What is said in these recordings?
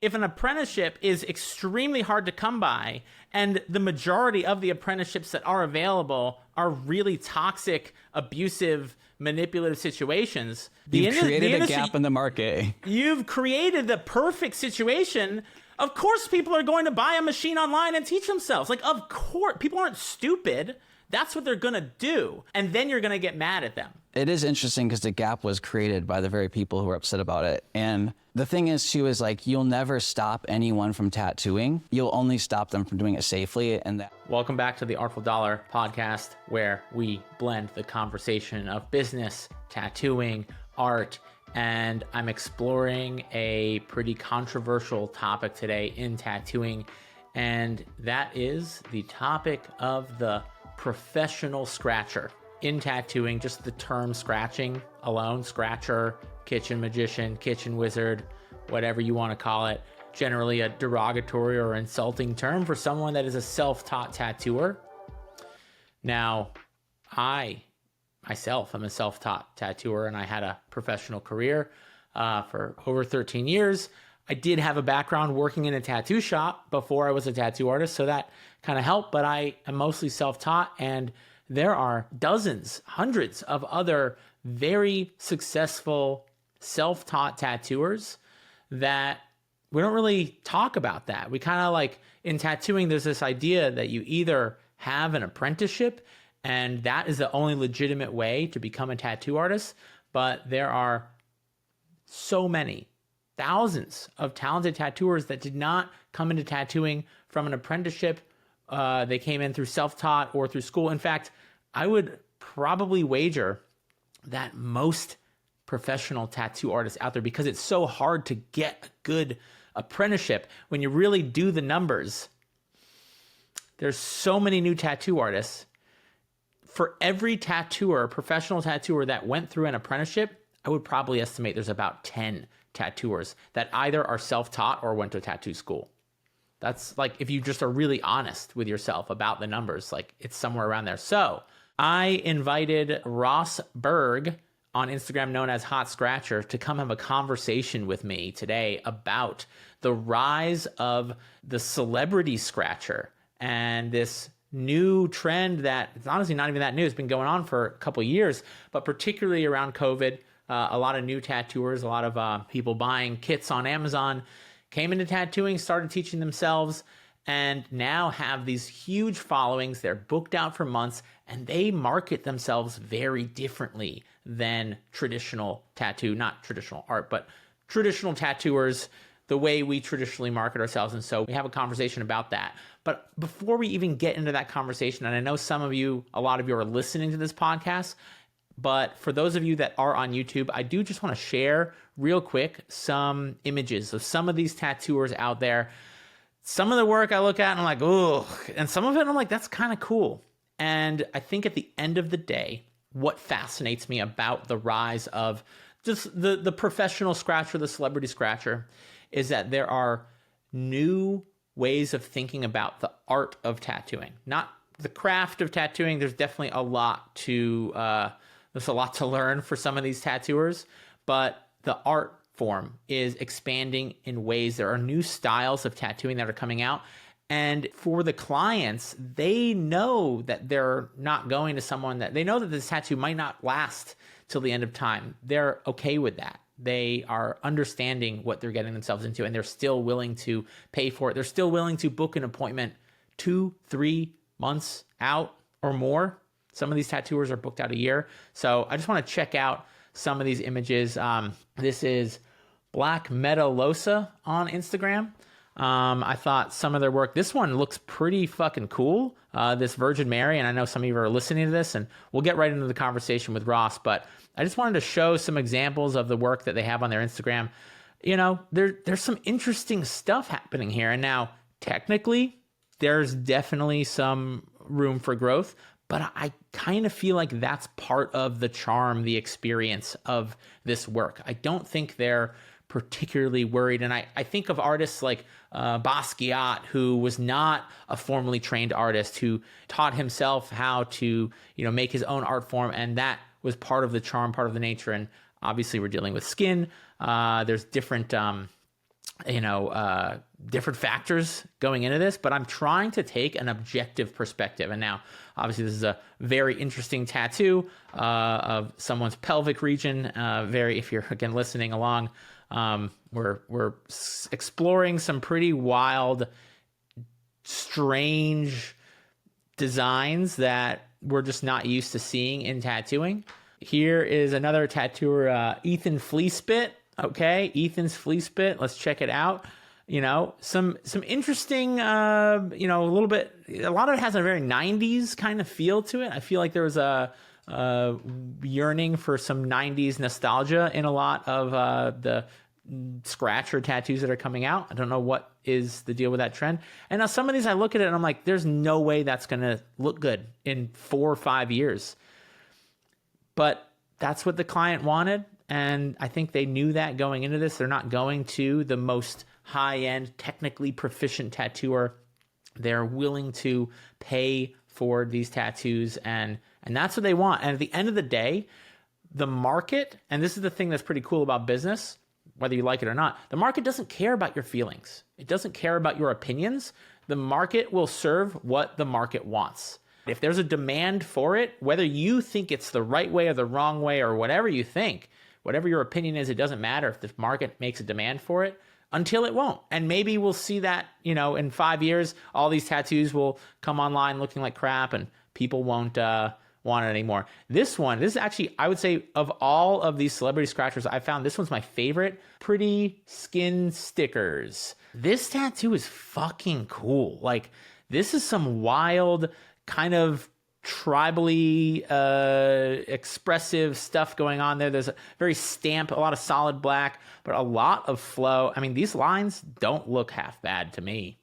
If an apprenticeship is extremely hard to come by, and the majority of the apprenticeships that are available are really toxic, abusive, manipulative situations, you've created a gap in the market. You've created the perfect situation. Of course, people are going to buy a machine online and teach themselves. Like, of course, people aren't stupid. That's what they're going to do. And then you're going to get mad at them. It is interesting because the gap was created by the very people who are upset about it. And the thing is, she was like, you'll never stop anyone from tattooing. You'll only stop them from doing it safely. And that. Welcome back to the Artful Dollar Podcast, where we blend the conversation of business, tattooing, art, and I'm exploring a pretty controversial topic today in tattooing. And that is the topic of the professional scratcher. In tattooing, just the term scratching alone, scratcher, kitchen magician, kitchen wizard, whatever you want to call it, generally a derogatory or insulting term for someone that is a self-taught tattooer. Now, I myself am a self-taught tattooer, and I had a professional career for over 13 years. I did have a background working in a tattoo shop before I was a tattoo artist, so that kind of helped, but I am mostly self-taught, and there are dozens, hundreds of other very successful self-taught tattooers that we don't really talk about that. We kind of like, in tattooing, there's this idea that you either have an apprenticeship, and that is the only legitimate way to become a tattoo artist, but there are so many, thousands of talented tattooers that did not come into tattooing from an apprenticeship. They came in through self-taught or through school. In fact, I would probably wager that most professional tattoo artists out there, because it's so hard to get a good apprenticeship, when you really do the numbers, there's so many new tattoo artists. For every tattooer, professional tattooer that went through an apprenticeship, I would probably estimate there's about 10 tattooers that either are self-taught or went to tattoo school. That's like, if you just are really honest with yourself about the numbers, like it's somewhere around there. So I invited Ross Berg, on Instagram known as Hot Scratcher, to come have a conversation with me today about the rise of the celebrity scratcher and this new trend that it's honestly not even that new. It's been going on for a couple of years, but particularly around COVID, a lot of new tattooers, a lot of people buying kits on Amazon came into tattooing, started teaching themselves, and now have these huge followings. They're booked out for months, and they market themselves very differently than traditional tattoo, not traditional art, but traditional tattooers, the way we traditionally market ourselves. And so we have a conversation about that. But before we even get into that conversation, and I know some of you, a lot of you are listening to this podcast, but for those of you that are on YouTube, I do just want to share real quick some images of some of these tattooers out there. Some of the work I look at and I'm like, oh, and some of it I'm like, that's kind of cool. And I think at the end of the day, what fascinates me about the rise of just the professional scratcher, the celebrity scratcher, is that there are new ways of thinking about the art of tattooing, not the craft of tattooing. There's definitely a lot to learn for some of these tattooers, but the art form is expanding in ways. There are new styles of tattooing that are coming out. And for the clients, they know that they're not going to someone that they know that this tattoo might not last till the end of time. They're okay with that. They are understanding what they're getting themselves into, and they're still willing to pay for it. They're still willing to book an appointment 2-3 months out or more. Some of these tattooers are booked out a year. So I just want to check out some of these images. This is Black Metalosa on Instagram. I thought some of their work, this one looks pretty fucking cool. This Virgin Mary, and I know some of you are listening to this, and we'll get right into the conversation with Ross, but I just wanted to show some examples of the work that they have on their Instagram. You know, there's some interesting stuff happening here. And now, technically, there's definitely some room for growth, but I kind of feel like that's part of the charm, the experience of this work. I don't think they're particularly worried. And I think of artists like Basquiat, who was not a formally trained artist, who taught himself how to, make his own art form. And that was part of the charm, part of the nature. And obviously we're dealing with skin. There's different different factors going into this, but I'm trying to take an objective perspective. And now, obviously, this is a very interesting tattoo of someone's pelvic region. If you're again listening along, we're exploring some pretty wild, strange designs that we're just not used to seeing in tattooing. Here is another tattooer, Ethan Fleespit. Okay, Ethan's Fleespit. Let's check it out. Some interesting, a lot of it has a very 90s kind of feel to it. I feel like there was a yearning for some 90s nostalgia in a lot of the scratcher tattoos that are coming out. I don't know what is the deal with that trend. And now some of these, I look at it and I'm like, there's no way that's going to look good in 4 or 5 years. But that's what the client wanted. And I think they knew that going into this. They're not going to the most high-end, technically proficient tattooer. They're willing to pay for these tattoos, and that's what they want. And at the end of the day, the market, and this is the thing that's pretty cool about business, whether you like it or not, the market doesn't care about your feelings. It doesn't care about your opinions. The market will serve what the market wants. If there's a demand for it, whether you think it's the right way or the wrong way or whatever you think, whatever your opinion is, it doesn't matter if the market makes a demand for it until it won't. And maybe we'll see that, in 5 years, all these tattoos will come online looking like crap and people won't want it anymore. This is actually, I would say, of all of these celebrity scratchers, I found this one's my favorite. Pretty Skin Stickers. This tattoo is fucking cool. Like, this is some wild kind of tribally expressive stuff going on there. There's a very a lot of solid black, but a lot of flow. I mean, these lines don't look half bad to me,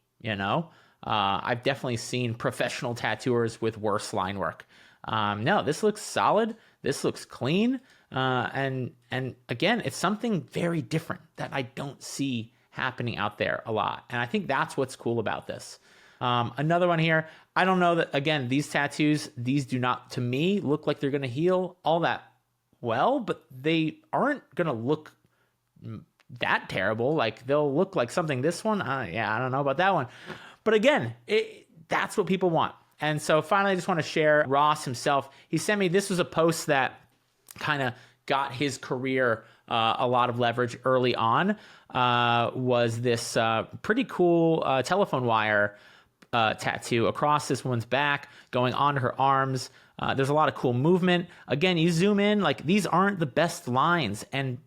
I've definitely seen professional tattooers with worse line work. No, this looks solid. This looks clean. And again, it's something very different that I don't see happening out there a lot. And I think that's what's cool about this. Another one here. I don't know that, again, these tattoos, these do not, to me, look like they're going to heal all that well, but they aren't going to look that terrible. Like, they'll look like something. This one, I don't know about that one. But again, that's what people want. And so finally, I just want to share Ross himself. He sent me, this was a post that kind of got his career a lot of leverage early on, was this pretty cool telephone wire tattoo across this woman's back, going onto her arms. There's a lot of cool movement. Again, you zoom in, like, these aren't the best lines, and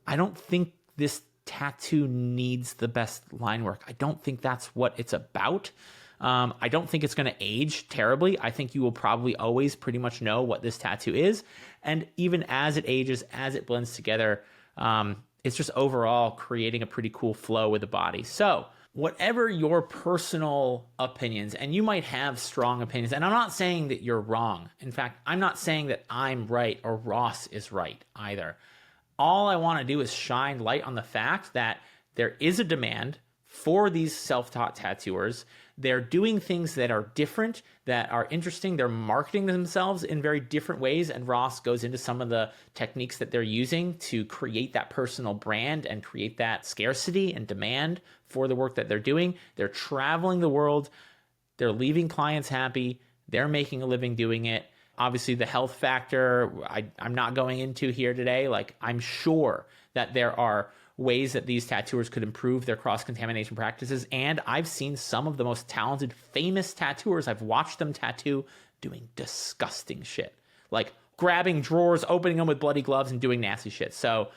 I don't think this tattoo needs the best line work. I don't think that's what it's about. I don't think it's going to age terribly. I think you will probably always pretty much know what this tattoo is. And even as it ages, as it blends together, it's just overall creating a pretty cool flow with the body. So whatever your personal opinions, and you might have strong opinions, and I'm not saying that you're wrong. In fact, I'm not saying that I'm right or Ross is right either. All I want to do is shine light on the fact that there is a demand for these self-taught tattooers. They're doing things that are different, that are interesting. They're marketing themselves in very different ways. And Ross goes into some of the techniques that they're using to create that personal brand and create that scarcity and demand for the work that they're doing. They're traveling the world. They're leaving clients happy. They're making a living doing it. Obviously, the health factor, I'm not going into here today. Like, I'm sure that there are ways that these tattooers could improve their cross-contamination practices. And I've seen some of the most talented, famous tattooers, I've watched them tattoo, doing disgusting shit. Like grabbing drawers, opening them with bloody gloves, and doing nasty shit. So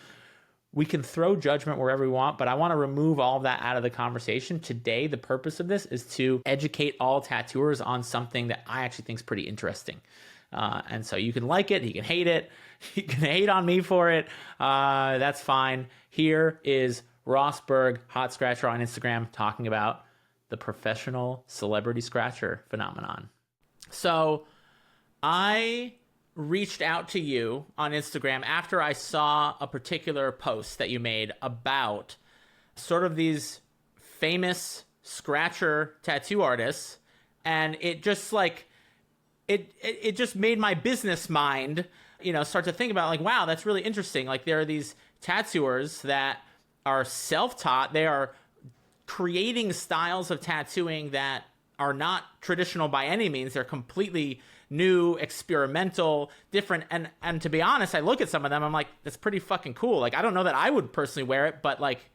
we can throw judgment wherever we want, but I want to remove all of that out of the conversation. Today, the purpose of this is to educate all tattooers on something that I actually think is pretty interesting. And so you can like it, you can hate it, you can hate on me for it. That's fine. Here is Ross Berg, Hot Scratcher on Instagram, talking about the professional celebrity scratcher phenomenon. So I reached out to you on Instagram after I saw a particular post that you made about sort of these famous scratcher tattoo artists. And it just like, it just made my business mind, start to think about like, wow, that's really interesting. Like there are these tattooers that are self-taught. They are creating styles of tattooing that are not traditional by any means. They're completely new, experimental, different. And to be honest, I look at some of them, I'm like, that's pretty fucking cool. Like, I don't know that I would personally wear it, but like,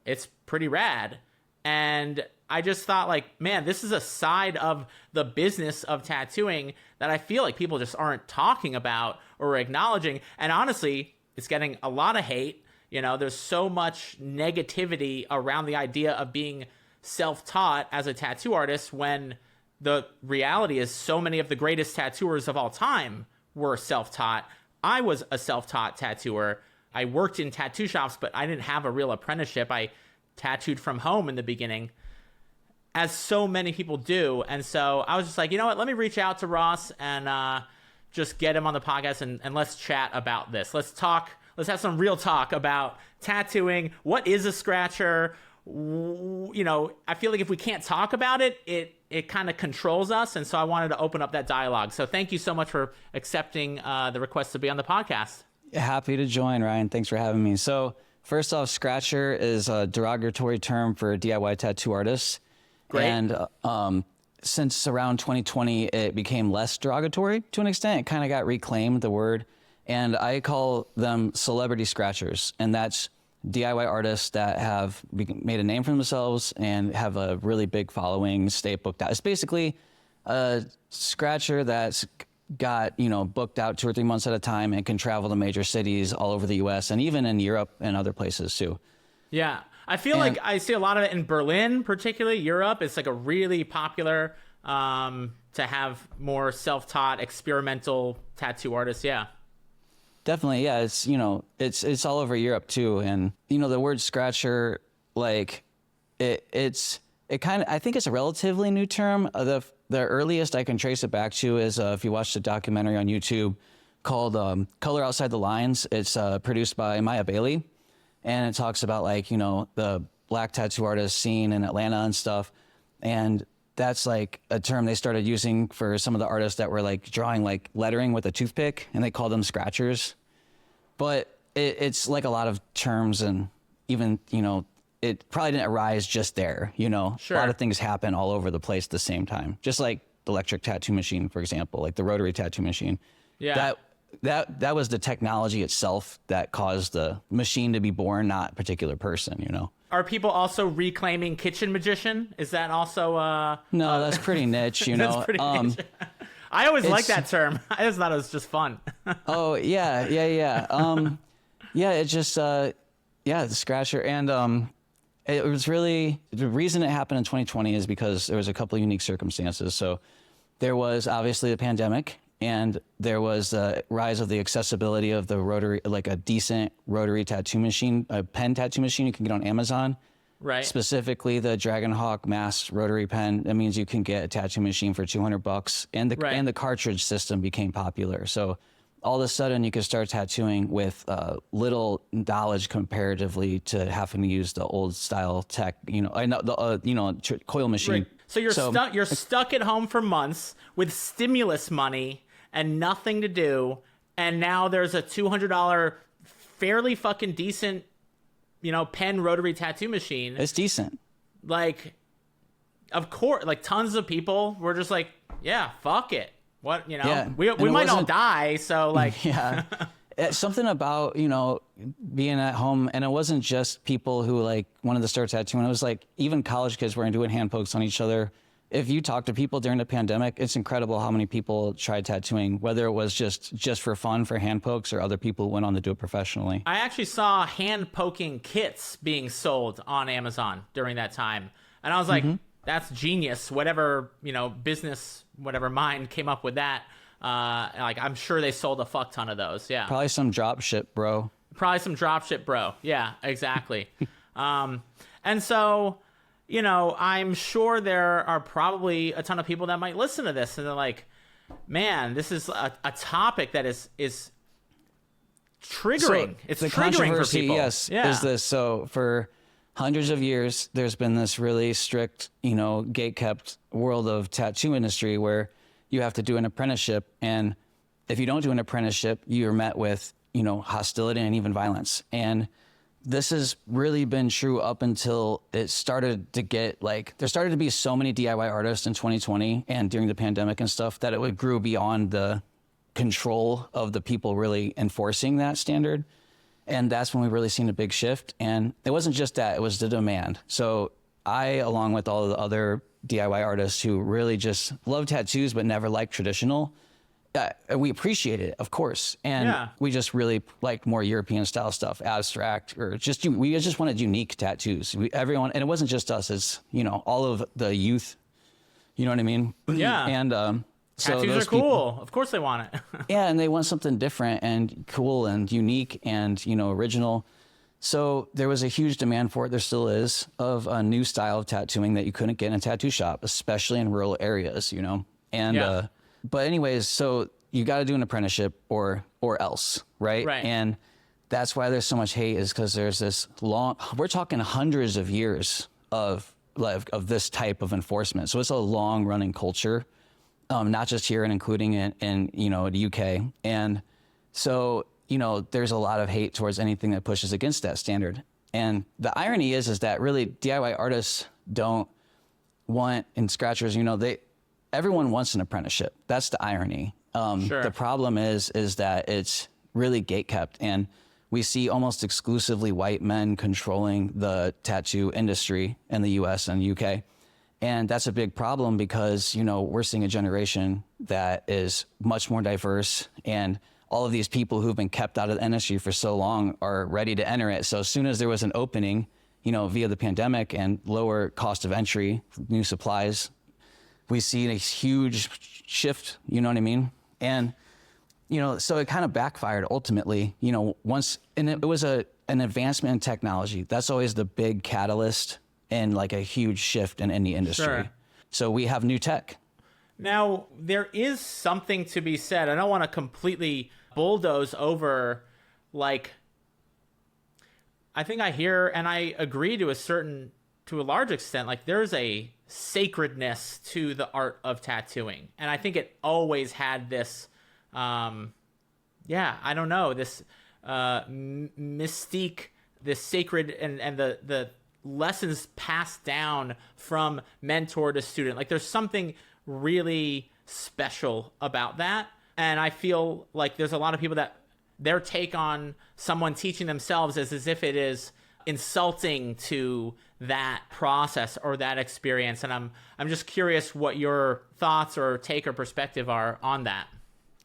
it's pretty rad. And I just thought, like, man, this is a side of the business of tattooing that I feel like people just aren't talking about or acknowledging. And honestly, it's getting a lot of hate. You know, there's so much negativity around the idea of being self-taught as a tattoo artist, when the reality is so many of the greatest tattooers of all time were self-taught. I was a self-taught tattooer. I worked in tattoo shops, but I didn't have a real apprenticeship. I tattooed from home in the beginning, as so many people do. And so I was just like, you know what, let me reach out to Ross and just get him on the podcast and let's chat about this. Let's have some real talk about tattooing. What is a scratcher? You know, I feel like if we can't talk about it, it kind of controls us. And so I wanted to open up that dialogue. So thank you so much for accepting the request to be on the podcast. Happy to join, Ryan. Thanks for having me. So first off, scratcher is a derogatory term for DIY tattoo artists. Great. And since around 2020, it became less derogatory to an extent. It kind of got reclaimed, the word. And I call them celebrity scratchers. And that's DIY artists that have made a name for themselves and have a really big following, stay booked out. It's basically a scratcher that's got, you know, booked out 2 or 3 months at a time and can travel to major cities all over the US and even in Europe and other places too. Yeah. I feel like I see a lot of it in Berlin, particularly Europe. It's like a really popular to have more self-taught experimental tattoo artists. Yeah. Definitely. Yeah. It's, you know, it's all over Europe too. And, you know, the word scratcher, like I think it's a relatively new term. The earliest I can trace it back to is if you watch the documentary on YouTube called Color Outside the Lines. It's produced by Maya Bailey. And it talks about, like, you know, the black tattoo artist scene in Atlanta and stuff. And that's like a term they started using for some of the artists that were like drawing like lettering with a toothpick, and they called them scratchers. But it's like a lot of terms, and even, you know, it probably didn't arise just there, you know. Sure. A lot of things happen all over the place at the same time. Just like the electric tattoo machine, for example, like the rotary tattoo machine. Yeah. That was the technology itself that caused the machine to be born, not a particular person, you know. Are people also reclaiming kitchen magician? Is that also No, that's pretty niche, you know. That's pretty niche. I always liked that term. I just thought it was just fun. Oh, yeah. Yeah, it just the scratcher. And it was really, the reason it happened in 2020 is because there was a couple of unique circumstances. So there was obviously the pandemic, and there was a rise of the accessibility of the rotary, like a decent rotary tattoo machine, a pen tattoo machine you can get on Amazon. Right. Specifically the Dragonhawk Mass rotary pen. That means you can get a tattoo machine for $200, and the cartridge system became popular. So all of a sudden you could start tattooing with little knowledge comparatively to having to use the old style tech, you know, coil machine. Right. So you're stuck at home for months with stimulus money and nothing to do, and now there's a $200 fairly fucking decent, you know, pen rotary tattoo machine. It's decent. Like, of course, like tons of people were just like, yeah, fuck it. What, you know, Yeah. we might all die. So like, yeah, it's something about, you know, being at home. And it wasn't just people who like wanted to start tattooing. It was like even college kids were doing hand pokes on each other. If you talk to people during the pandemic, it's incredible how many people tried tattooing, whether it was just for fun, for hand pokes, or other people who went on to do it professionally. I actually saw hand poking kits being sold on Amazon during that time. And I was like, that's genius. Whatever, you know, business, whatever mind came up with that. Like, I'm sure they sold a fuck ton of those. Yeah. Probably some drop ship, bro. Yeah, exactly. And so, you know, I'm sure there are probably a ton of people that might listen to this and they're like, man, this is a topic that is triggering. So it's the triggering for people. Yes, is this. So for hundreds of years, there's been this really strict, you know, gate-kept world of tattoo industry where you have to do an apprenticeship. And if you don't do an apprenticeship, you're met with, you know, hostility and even violence. And this has really been true up until it started to get like, there started to be so many DIY artists in 2020 and during the pandemic and stuff that it grew beyond the control of the people really enforcing that standard. And that's when we really seen a big shift. And it wasn't just that, it was the demand. So I, along with all of the other DIY artists who really just love tattoos but never liked traditional, we appreciate it, of course. And we just really liked more European style stuff, abstract, or just, we just wanted unique tattoos. Everyone, and it wasn't just us, it's, you know, all of the youth, you know what I mean? Yeah. And so tattoos are cool. Of course they want it. yeah, and they want something different and cool and unique and, you know, original. So there was a huge demand for it, there still is, of a new style of tattooing that you couldn't get in a tattoo shop, especially in rural areas, you know? And, but anyways, so you got to do an apprenticeship or else, right? Right. And that's why there's so much hate, is because there's this long, we're talking hundreds of years of this type of enforcement. So it's a long running culture, not just here and including in, you know, the UK. And so, you know, there's a lot of hate towards anything that pushes against that standard. And the irony is that really DIY artists don't want, and scratchers, you know, everyone wants an apprenticeship. That's the irony. Sure. The problem is that it's really gatekept, and we see almost exclusively white men controlling the tattoo industry in the US and UK. And that's a big problem because, you know, we're seeing a generation that is much more diverse, and all of these people who've been kept out of the industry for so long are ready to enter it. So as soon as there was an opening, you know, via the pandemic and lower cost of entry, new supplies, we see a huge shift, you know what I mean? And, you know, so it kind of backfired ultimately, you know, once, and it was an advancement in technology. That's always the big catalyst and like a huge shift in any industry. Sure. So we have new tech. Now, there is something to be said. I don't want to completely bulldoze over, like, I think I hear, and I agree to a large extent, like there's a sacredness to the art of tattooing. And I think it always had this, I don't know, this mystique, this sacred, and the lessons passed down from mentor to student. Like there's something really special about that. And I feel like there's a lot of people that their take on someone teaching themselves is as if it is insulting to that process or that experience. And I'm just curious what your thoughts or take or perspective are on that.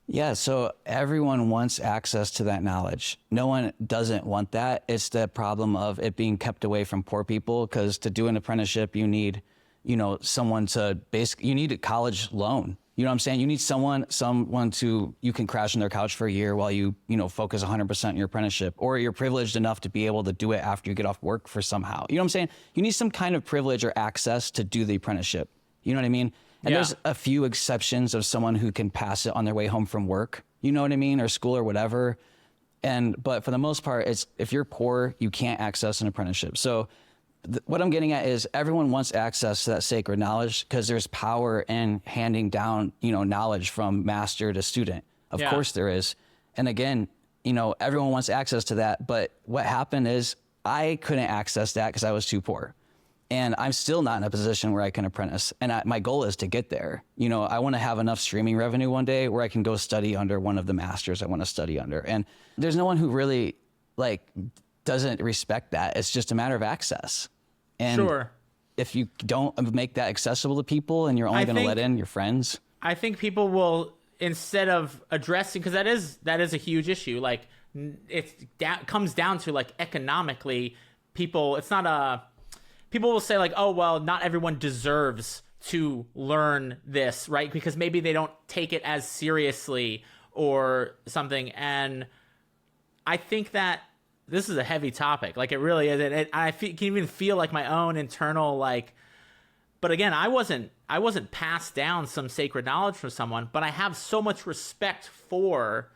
Yeah, so everyone wants access to that knowledge. No one doesn't want that. It's the problem of it being kept away from poor people, because to do an apprenticeship, you need, you know, someone to you need a college loan. You know what I'm saying? You need someone to, you can crash on their couch for a year while you know, focus 100% on your apprenticeship, or you're privileged enough to be able to do it after you get off work for somehow. You know what I'm saying? You need some kind of privilege or access to do the apprenticeship. You know what I mean? And there's a few exceptions of someone who can pass it on their way home from work, you know what I mean? Or school or whatever. But for the most part, it's, if you're poor, you can't access an apprenticeship. So what I'm getting at is everyone wants access to that sacred knowledge, because there's power in handing down, you know, knowledge from master to student. Of course there is. And again, you know, everyone wants access to that. But what happened is I couldn't access that because I was too poor. And I'm still not in a position where I can apprentice. And my goal is to get there. You know, I want to have enough streaming revenue one day where I can go study under one of the masters I want to study under. And there's no one who really, like, doesn't respect that. It's just a matter of access. And if you don't make that accessible to people and you're only going to let in your friends. I think people will, instead of addressing, because that is a huge issue. Like it comes down to, like, economically, people, it's not a, people will say, like, oh, well, not everyone deserves to learn this, right? Because maybe they don't take it as seriously or something. And I think that this is a heavy topic. Like, it really is. And I can even feel like my own internal, like, but again, I wasn't passed down some sacred knowledge from someone, but I have so much respect for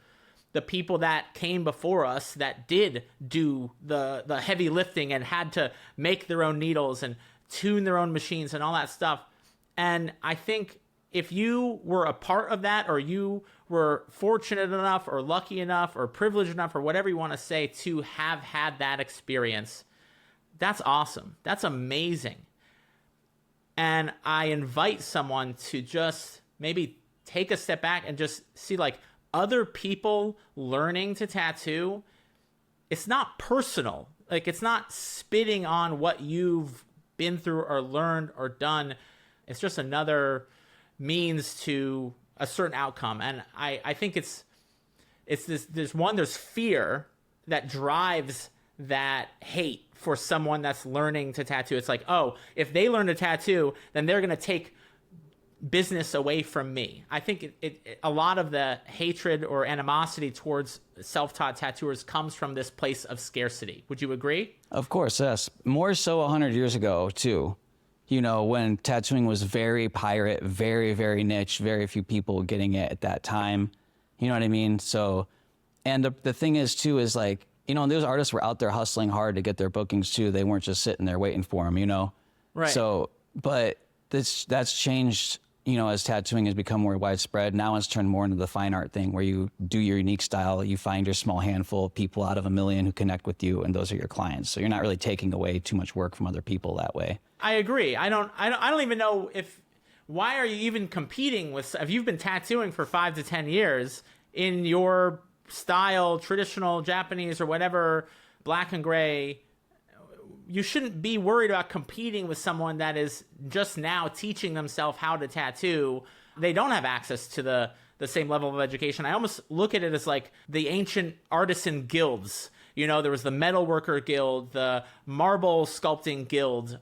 the people that came before us that did do the heavy lifting and had to make their own needles and tune their own machines and all that stuff. And I think if you were a part of that, or you were fortunate enough or lucky enough or privileged enough or whatever you want to say to have had that experience, that's awesome. That's amazing. And I invite someone to just maybe take a step back and just see, like, other people learning to tattoo. It's not personal. Like, it's not spitting on what you've been through or learned or done. It's just another means to a certain outcome. And I think it's this, there's fear that drives that hate for someone that's learning to tattoo. It's like, oh, if they learn to tattoo, then they're going to take business away from me. I think a lot of the hatred or animosity towards self-taught tattooers comes from this place of scarcity. Would you agree? Of course, yes. More so 100 years ago, too. You know, when tattooing was very pirate, very, very niche, very few people getting it at that time. You know what I mean? So, and the thing is, too, is like, you know, those artists were out there hustling hard to get their bookings, too. They weren't just sitting there waiting for them, you know? Right. So, but that's changed, you know, as tattooing has become more widespread. Now it's turned more into the fine art thing where you do your unique style. You find your small handful of people out of a million who connect with you, and those are your clients. So you're not really taking away too much work from other people that way. I agree. I don't even know why are you even competing with, if you've been tattooing for 5 to 10 years in your style, traditional Japanese or whatever, black and gray, you shouldn't be worried about competing with someone that is just now teaching themselves how to tattoo. They don't have access to the same level of education. I almost look at it as like the ancient artisan guilds. You know, there was the metalworker guild, the marble sculpting guild.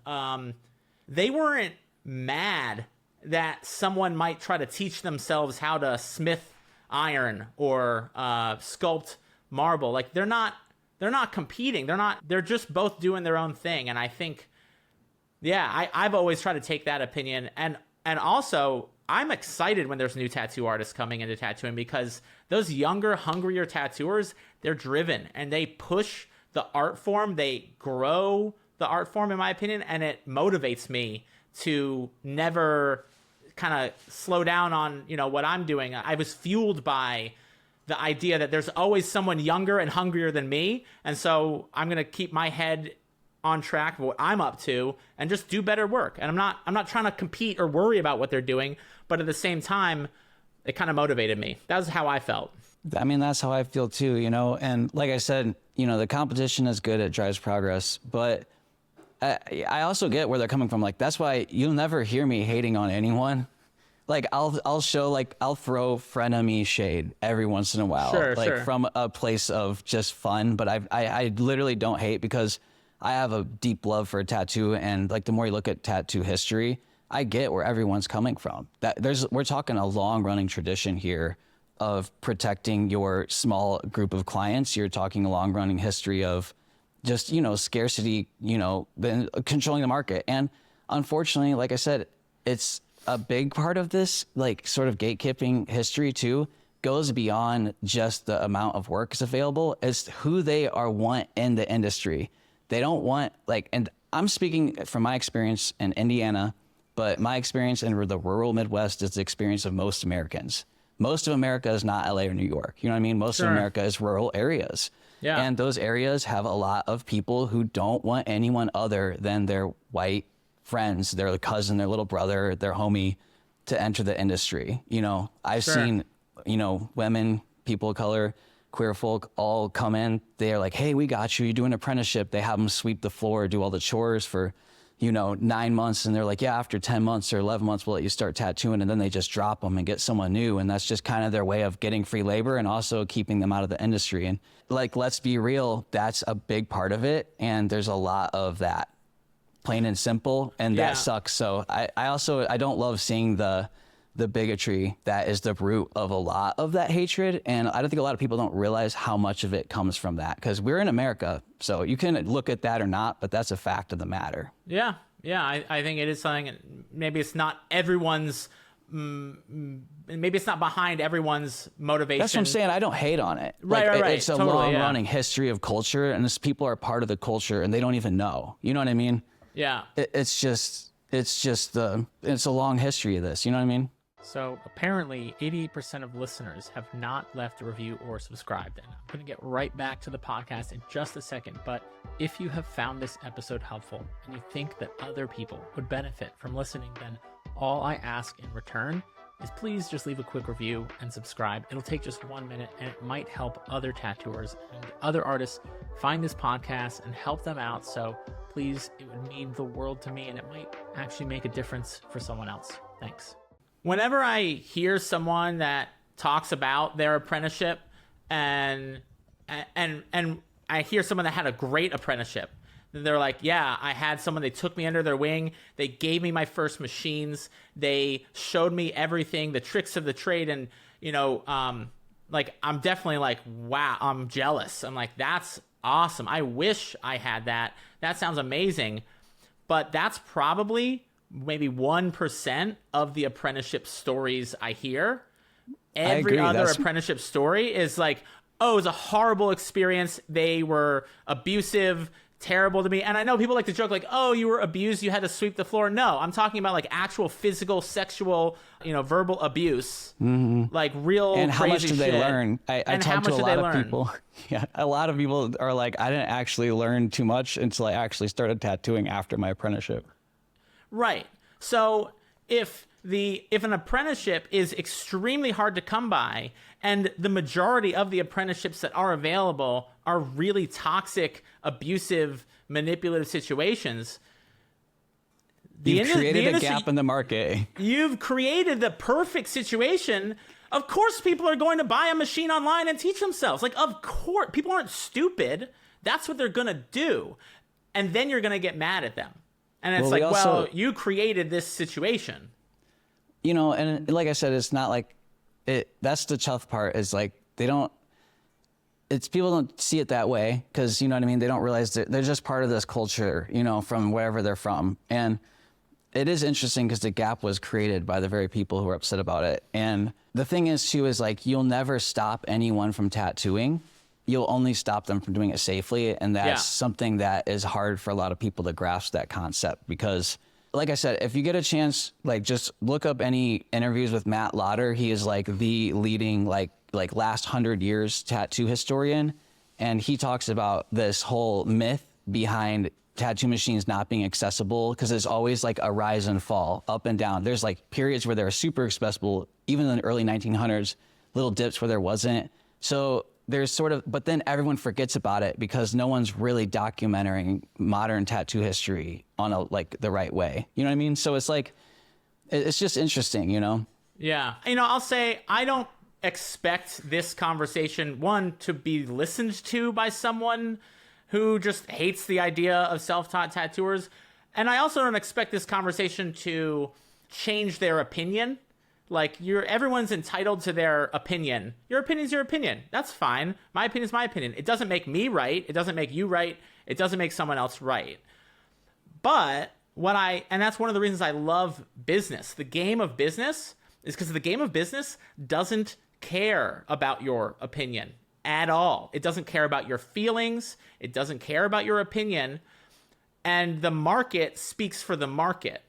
They weren't mad that someone might try to teach themselves how to smith iron or sculpt marble. Like, they're not competing. They're just both doing their own thing. And I think, yeah, I've always tried to take that opinion. And also, I'm excited when there's new tattoo artists coming into tattooing, because those younger, hungrier tattooers, they're driven and they push the art form. They grow the art form, in my opinion, and it motivates me to never kind of slow down on, you know, what I'm doing. I was fueled by the idea that there's always someone younger and hungrier than me. And so I'm going to keep my head on track of what I'm up to and just do better work. And I'm not trying to compete or worry about what they're doing, but at the same time, it kind of motivated me. That was how I felt. I mean, that's how I feel too, you know? And like I said, you know, the competition is good. It drives progress, but I also get where they're coming from. Like, that's why you'll never hear me hating on anyone. Like, I'll throw frenemy shade every once in a while, sure. From a place of just fun. But I literally don't hate, because I have a deep love for a tattoo, and like the more you look at tattoo history, I get where everyone's coming from. We're talking a long running tradition here of protecting your small group of clients. You're talking a long running history of just, you know, scarcity, you know, controlling the market. And unfortunately, like I said, it's a big part of this, like, sort of gatekeeping history too, goes beyond just the amount of work is available. It's who they want in the industry. They don't want, like, and I'm speaking from my experience in Indiana, but my experience in the rural Midwest is the experience of most Americans. Most of America is not LA or New York. You know what I mean? Most of America is rural areas. Yeah. And those areas have a lot of people who don't want anyone other than their white friends, their cousin, their little brother, their homie, to enter the industry. You know, I've seen, you know, women, people of color, queer folk all come in. They're like, hey, we got you. You do an apprenticeship. They have them sweep the floor, do all the chores for, you know, 9 months. And they're like, yeah, after 10 months or 11 months, we'll let you start tattooing. And then they just drop them and get someone new. And that's just kind of their way of getting free labor and also keeping them out of the industry. And like, let's be real, that's a big part of it. And there's a lot of that, plain and simple. And that sucks. So I don't love seeing the bigotry that is the root of a lot of that hatred. And I don't think a lot of people don't realize how much of it comes from that, because we're in America. So you can look at that or not, but that's a fact of the matter. Yeah. I think it is something, maybe it's not everyone's, maybe it's not behind everyone's motivation. That's what I'm saying. I don't hate on it. Right. It's a long running history of culture, and this people are part of the culture and they don't even know. You know what I mean? Yeah. It's a long history of this. You know what I mean? So apparently 88% of listeners have not left a review or subscribed. And I'm going to get right back to the podcast in just a second. But if you have found this episode helpful and you think that other people would benefit from listening, then all I ask in return is please just leave a quick review and subscribe. It'll take just 1 minute and it might help other tattooers and other artists find this podcast and help them out. So please, it would mean the world to me and it might actually make a difference for someone else. Thanks. Whenever I hear someone that talks about their apprenticeship and I hear someone that had a great apprenticeship, they're like, yeah, I had someone, they took me under their wing, they gave me my first machines, they showed me everything, the tricks of the trade, and like I'm definitely like, wow, I'm jealous. I'm like, that's awesome. I wish I had that. That sounds amazing. But that's probably maybe 1% of the apprenticeship stories I hear. Every other apprenticeship story is like, oh, it was a horrible experience. They were abusive, terrible to me. And I know people like to joke like, oh, you were abused, you had to sweep the floor. No, I'm talking about like actual physical, sexual, verbal abuse, like real and how much crazy did they shit. learn? I talked to a lot of people. Yeah, a lot of people are like, I didn't actually learn too much until I actually started tattooing after my apprenticeship. Right. So if an apprenticeship is extremely hard to come by and the majority of the apprenticeships that are available are really toxic, abusive, manipulative situations, You've created a gap in the market. You've created the perfect situation. Of course people are going to buy a machine online and teach themselves. Like, of course, people aren't stupid. That's what they're going to do. And then you're going to get mad at them. And it's well, you created this situation. And like I said, it's not like it. That's the tough part is like, people don't see it that way. Cause you know what I mean? They don't realize that they're just part of this culture, from wherever they're from. And it is interesting because the gap was created by the very people who are upset about it. And the thing is too, is like, you'll never stop anyone from tattooing. You'll only stop them from doing it safely. And that's something that is hard for a lot of people to grasp that concept because like I said, if you get a chance, like just look up any interviews with Matt Lauder. He is like the leading like last 100 years tattoo historian. And he talks about this whole myth behind tattoo machines not being accessible because there's always like a rise and fall, up and down. There's like periods where they're super accessible, even in the early 1900s, little dips where there wasn't. So there's but then everyone forgets about it because no one's really documenting modern tattoo history on the right way. You know what I mean? So it's like, it's just interesting, Yeah. I'll say I don't expect this conversation, one, to be listened to by someone who just hates the idea of self-taught tattooers. And I also don't expect this conversation to change their opinion. Like everyone's entitled to their opinion. Your opinion's your opinion. That's fine. My opinion's my opinion. It doesn't make me right. It doesn't make you right. It doesn't make someone else right. But and that's one of the reasons I love business. The game of business is because the game of business doesn't care about your opinion at all. It doesn't care about your feelings. It doesn't care about your opinion. And the market speaks for the market.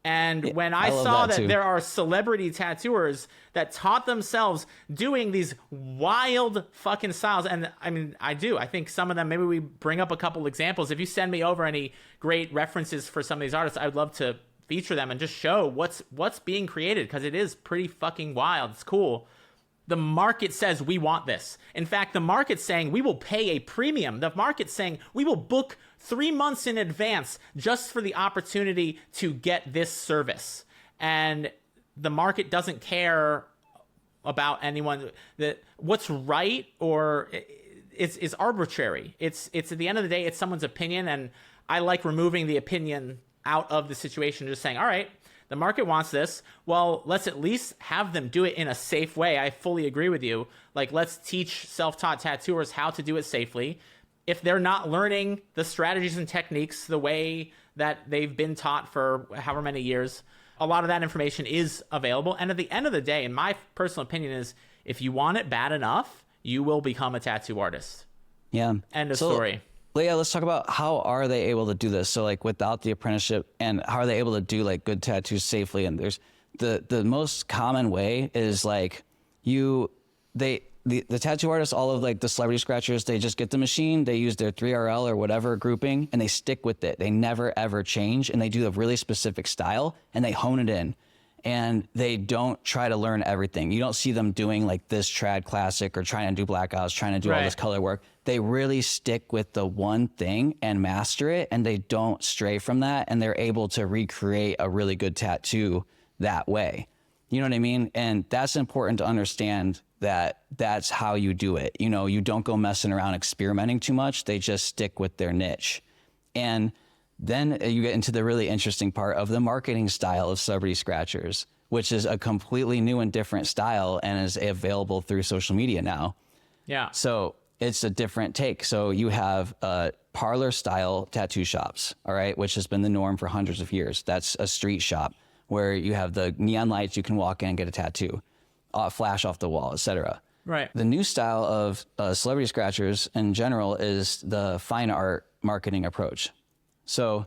And when I saw that there are celebrity tattooers that taught themselves doing these wild fucking styles, and I mean, I think some of them, maybe we bring up a couple examples. If you send me over any great references for some of these artists, I'd love to feature them and just show what's being created because it is pretty fucking wild. It's cool. The market says we want this. In fact, the market's saying we will pay a premium. The market's saying we will book 3 months in advance just for the opportunity to get this service. And the market doesn't care about anyone. What's right or is arbitrary. It's at the end of the day, it's someone's opinion. And I like removing the opinion out of the situation, just saying, all right, the market wants this. Well, let's at least have them do it in a safe way. I fully agree with you. Like, let's teach self-taught tattooers how to do it safely. If they're not learning the strategies and techniques the way that they've been taught for however many years, a lot of that information is available. And at the end of the day, in my personal opinion, is if you want it bad enough, you will become a tattoo artist. Yeah. End of story. Leah, let's talk about how are they able to do this? So like without the apprenticeship, and how are they able to do like good tattoos safely? And there's the most common way is like the tattoo artists, all of like the celebrity scratchers, they just get the machine, they use their 3RL or whatever grouping, and they stick with it. They never ever change, and they do a really specific style, and they hone it in. And they don't try to learn everything. You don't see them doing like this trad classic or trying to do blackouts, trying to do all this color work. They really stick with the one thing and master it, and they don't stray from that, and they're able to recreate a really good tattoo that way. You know what I mean? And that's important to understand, that that's how you do it. You know, you don't go messing around experimenting too much. They just stick with their niche. And then you get into the really interesting part of the marketing style of celebrity scratchers, which is a completely new and different style and is available through social media now. Yeah. So it's a different take. So you have parlor style tattoo shops, all right, which has been the norm for hundreds of years. That's a street shop where you have the neon lights, you can walk in and get a tattoo, flash off the wall, etc. Right. The new style of celebrity scratchers in general is the fine art marketing approach. So,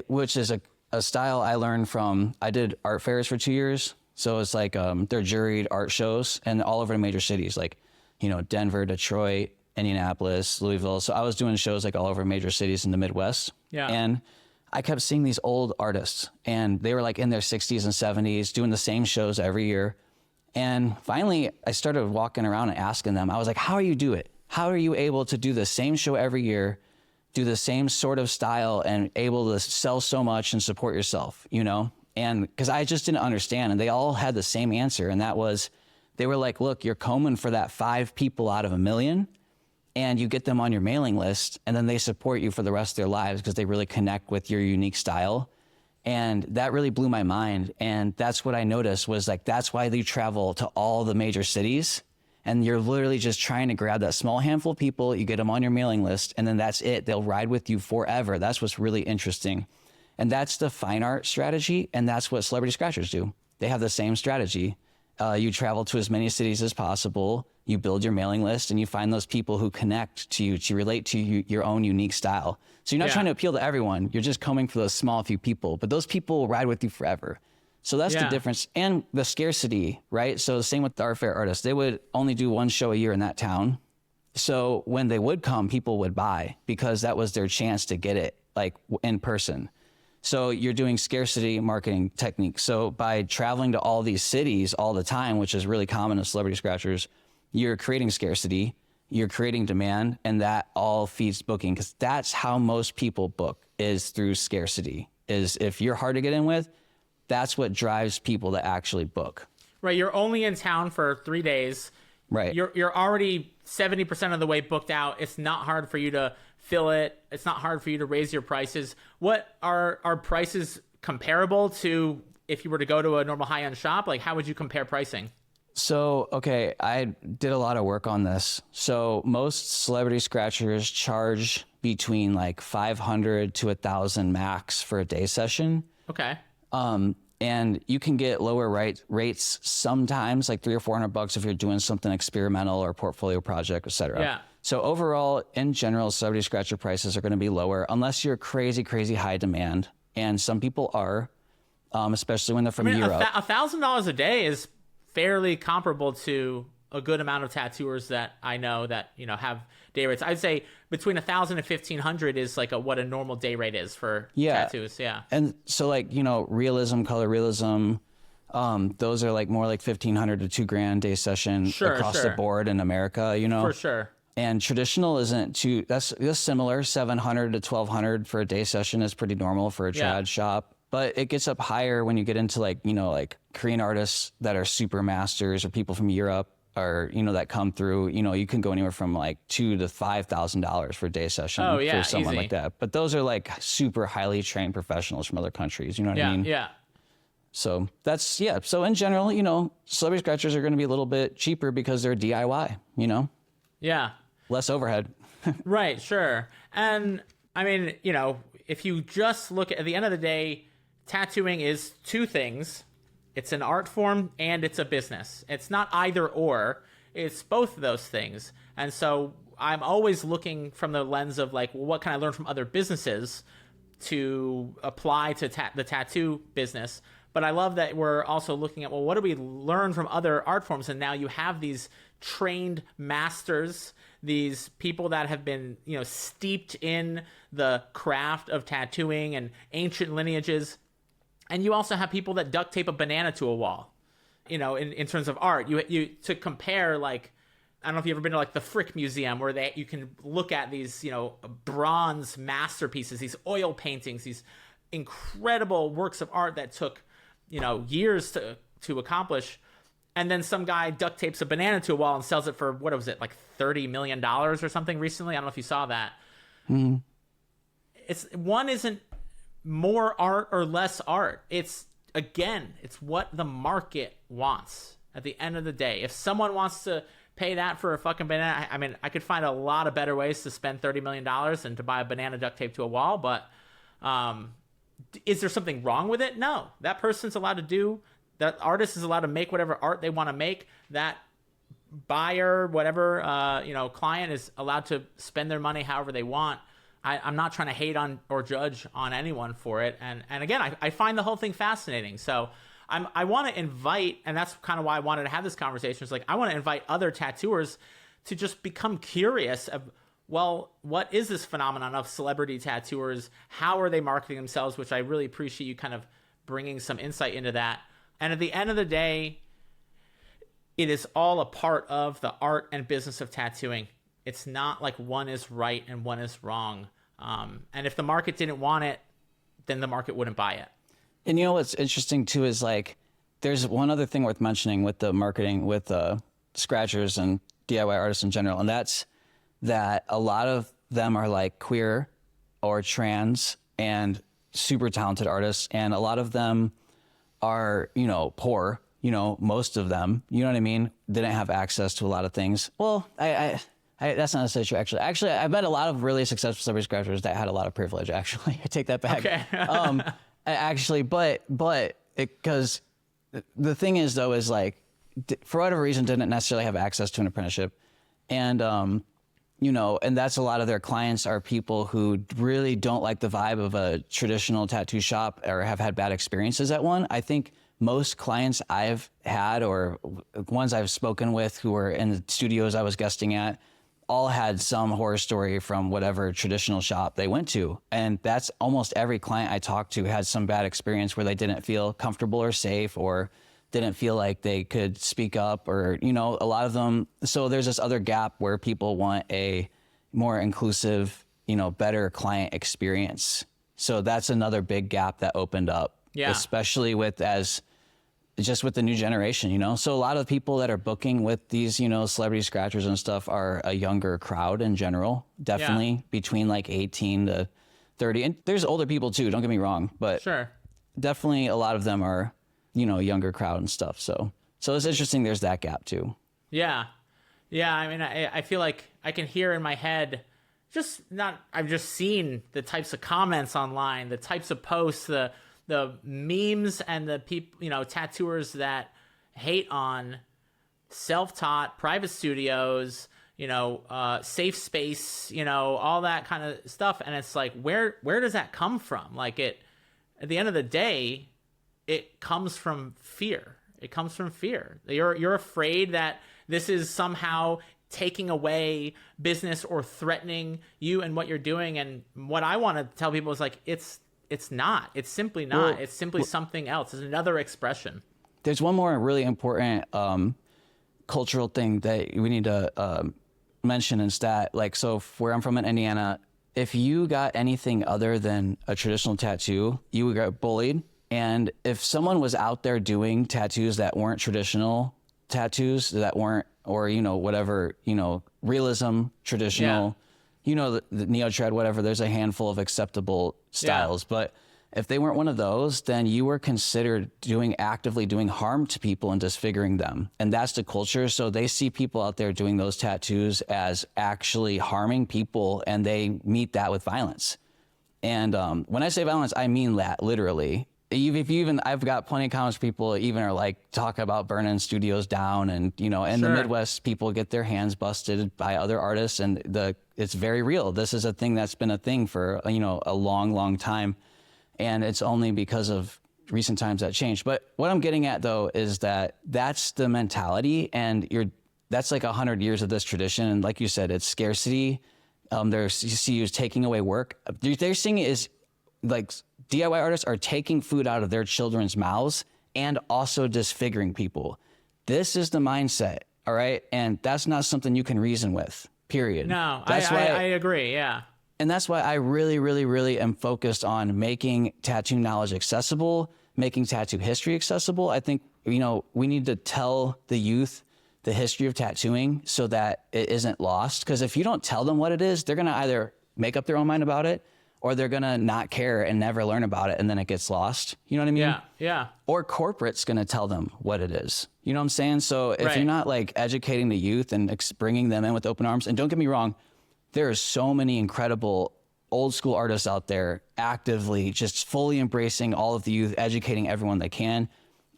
which is a style I learned from, I did art fairs for 2 years. So it's like they're juried art shows and all over the major cities, like, you know, Denver, Detroit, Indianapolis, Louisville. So I was doing shows like all over major cities in the Midwest. Yeah. And I kept seeing these old artists, and they were like in their 60s and 70s doing the same shows every year. And finally, I started walking around and asking them, I was like, how do you do it? How are you able to do the same show every year, do the same sort of style, and able to sell so much and support yourself, you know? And because I just didn't understand, and they all had the same answer, and that was, they were like, look, you're combing for that 5 people out of 1 million, and you get them on your mailing list, and then they support you for the rest of their lives because they really connect with your unique style. And that really blew my mind. And that's what I noticed was like, that's why they travel to all the major cities. And you're literally just trying to grab that small handful of people, you get them on your mailing list, and then that's it. They'll ride with you forever. That's what's really interesting. And that's the fine art strategy. And that's what celebrity scratchers do. They have the same strategy. You travel to as many cities as possible, you build your mailing list, and you find those people who connect to you, to relate to you, your own unique style. So you're not trying to appeal to everyone. You're just coming for those small few people, but those people will ride with you forever. So that's the difference. And the scarcity, right? So the same with the art fair artists. They would only do 1 show a year in that town. So when they would come, people would buy because that was their chance to get it like in person. So you're doing scarcity marketing techniques. So by traveling to all these cities all the time, which is really common in celebrity scratchers, you're creating scarcity, you're creating demand, and that all feeds booking, because that's how most people book, is through scarcity. Is if you're hard to get in with, that's what drives people to actually book. Right. You're only in town for 3 days. Right. You're already 70% of the way booked out. It's not hard for you to fill it. It's not hard for you to raise your prices. What are prices comparable to if you were to go to a normal high-end shop? Like, how would you compare pricing? So, okay, I did a lot of work on this. So most celebrity scratchers charge between like 500 to 1,000 max for a day session. Okay. And you can get lower rates sometimes, like $300 or $400 if you're doing something experimental or portfolio project, et cetera. Yeah. So overall, in general, celebrity scratcher prices are going to be lower unless you're crazy, crazy high demand. And some people are, especially when they're from Europe. $1,000 a day is fairly comparable to a good amount of tattooers that I know that, you know, have day rates. I'd say between 1,000 and 1,500 is like what a normal day rate is for tattoos. Yeah. And so like, you know, realism, color realism, those are like more like 1,500 to $2,000 day session across the board in America, you know? For sure. And traditional isn't too, that's similar. 700 to 1,200 for a day session is pretty normal for a trad shop. But it gets up higher when you get into like, you know, like Korean artists that are super masters or people from Europe or, you know, that come through, you know, you can go anywhere from like $2,000 to $5,000 for a day session for someone like that. But those are like super highly trained professionals from other countries. You know what I mean? Yeah. So that's, So in general, you know, celebrity scratchers are going to be a little bit cheaper because they're DIY, you know? Yeah. Less overhead. Right. Sure. And I mean, you know, if you just look at the end of the day, tattooing is 2 things. It's an art form and it's a business. It's not either or. It's both of those things. And so I'm always looking from the lens of like, well, what can I learn from other businesses to apply to the tattoo business? But I love that we're also looking at, well, what do we learn from other art forms? And now you have these trained masters, these people that have been, steeped in the craft of tattooing and ancient lineages. And you also have people that duct tape a banana to a wall, in terms of art. You to compare, like, I don't know if you've ever been to like the Frick Museum, where you can look at these, bronze masterpieces, these oil paintings, these incredible works of art that took, years to accomplish. And then some guy duct tapes a banana to a wall and sells it for, what was it, like $30 million or something recently? I don't know if you saw that. Mm-hmm. One isn't more art or less art. It's what the market wants at the end of the day. If someone wants to pay that for a fucking banana, I mean, I could find a lot of better ways to spend $30 million than to buy a banana duct tape to a wall. But is there something wrong with it? No. That person's allowed to do, that artist is allowed to make whatever art they want to make. That buyer, whatever, client is allowed to spend their money however they want. I'm not trying to hate on or judge on anyone for it. And again, I find the whole thing fascinating. So I want to invite, and that's kind of why I wanted to have this conversation. It's like, I want to invite other tattooers to just become curious of, well, what is this phenomenon of celebrity tattooers? How are they marketing themselves? Which I really appreciate you kind of bringing some insight into that. And at the end of the day, it is all a part of the art and business of tattooing. It's not like one is right and one is wrong. And if the market didn't want it, then the market wouldn't buy it. And what's interesting too is, like, there's one other thing worth mentioning with the marketing with scratchers and DIY artists in general, and that's that a lot of them are like queer or trans and super talented artists, and a lot of them are, poor, most of them, you know what I mean, didn't have access to a lot of things. Well, I that's not necessarily true, actually. Actually, I met a lot of really successful celebrity scratchers that had a lot of privilege, actually. I take that back. Okay. Actually, but because the thing is, though, is like, for whatever reason, didn't necessarily have access to an apprenticeship. And, and that's a lot of their clients are people who really don't like the vibe of a traditional tattoo shop or have had bad experiences at one. I think most clients I've had, or ones I've spoken with who were in the studios I was guesting at, all had some horror story from whatever traditional shop they went to. And that's almost every client I talked to had some bad experience where they didn't feel comfortable or safe, or didn't feel like they could speak up, or, a lot of them. So there's this other gap where people want a more inclusive, better client experience. So that's another big gap that opened up, especially with the new generation, So a lot of people that are booking with these, celebrity scratchers and stuff are a younger crowd in general, definitely between like 18 to 30. And there's older people too, don't get me wrong, but sure, definitely a lot of them are, younger crowd and stuff. So it's interesting. There's that gap too. Yeah. Yeah. I mean, I feel like I can hear in my head, I've just seen the types of comments online, the types of posts, the memes, and the people, tattooers that hate on self-taught private studios, safe space, all that kind of stuff. And it's like, where does that come from? Like, at the end of the day, it comes from fear. It comes from fear. You're afraid that this is somehow taking away business or threatening you and what you're doing. And what I want to tell people is, like, it's not. It's simply not. Well, it's simply something else. It's another expression. There's one more really important cultural thing that we need to mention instead. Like, so where I'm from in Indiana, if you got anything other than a traditional tattoo, you would get bullied. And if someone was out there doing tattoos that weren't traditional tattoos, that weren't, or, whatever, realism, traditional, the neo-trad, whatever, there's a handful of acceptable styles. But if they weren't one of those, then you were considered actively doing harm to people and disfiguring them. And that's the culture. So they see people out there doing those tattoos as actually harming people, and they meet that with violence. And when I say violence, I mean that literally. I've got plenty of comments, people even are like talking about burning studios down, and in the Midwest, people get their hands busted by other artists, and it's very real. This is a thing that's been a thing for a long, long time, and it's only because of recent times that changed. But what I'm getting at though is that that's the mentality, and that's like 100 years of this tradition. And like you said, it's scarcity. You see you taking away work. They're seeing it is like DIY artists are taking food out of their children's mouths and also disfiguring people. This is the mindset, all right? And that's not something you can reason with, period. No, that's I agree, yeah. And that's why I really, really, really am focused on making tattoo knowledge accessible, making tattoo history accessible. I think, we need to tell the youth the history of tattooing so that it isn't lost. Because if you don't tell them what it is, they're going to either make up their own mind about it, or they're going to not care and never learn about it, and then it gets lost. You know what I mean? Yeah. Or corporate's going to tell them what it is. You know what I'm saying? So if you're not like educating the youth and bringing them in with open arms, and don't get me wrong, there are so many incredible old school artists out there actively just fully embracing all of the youth, educating everyone they can.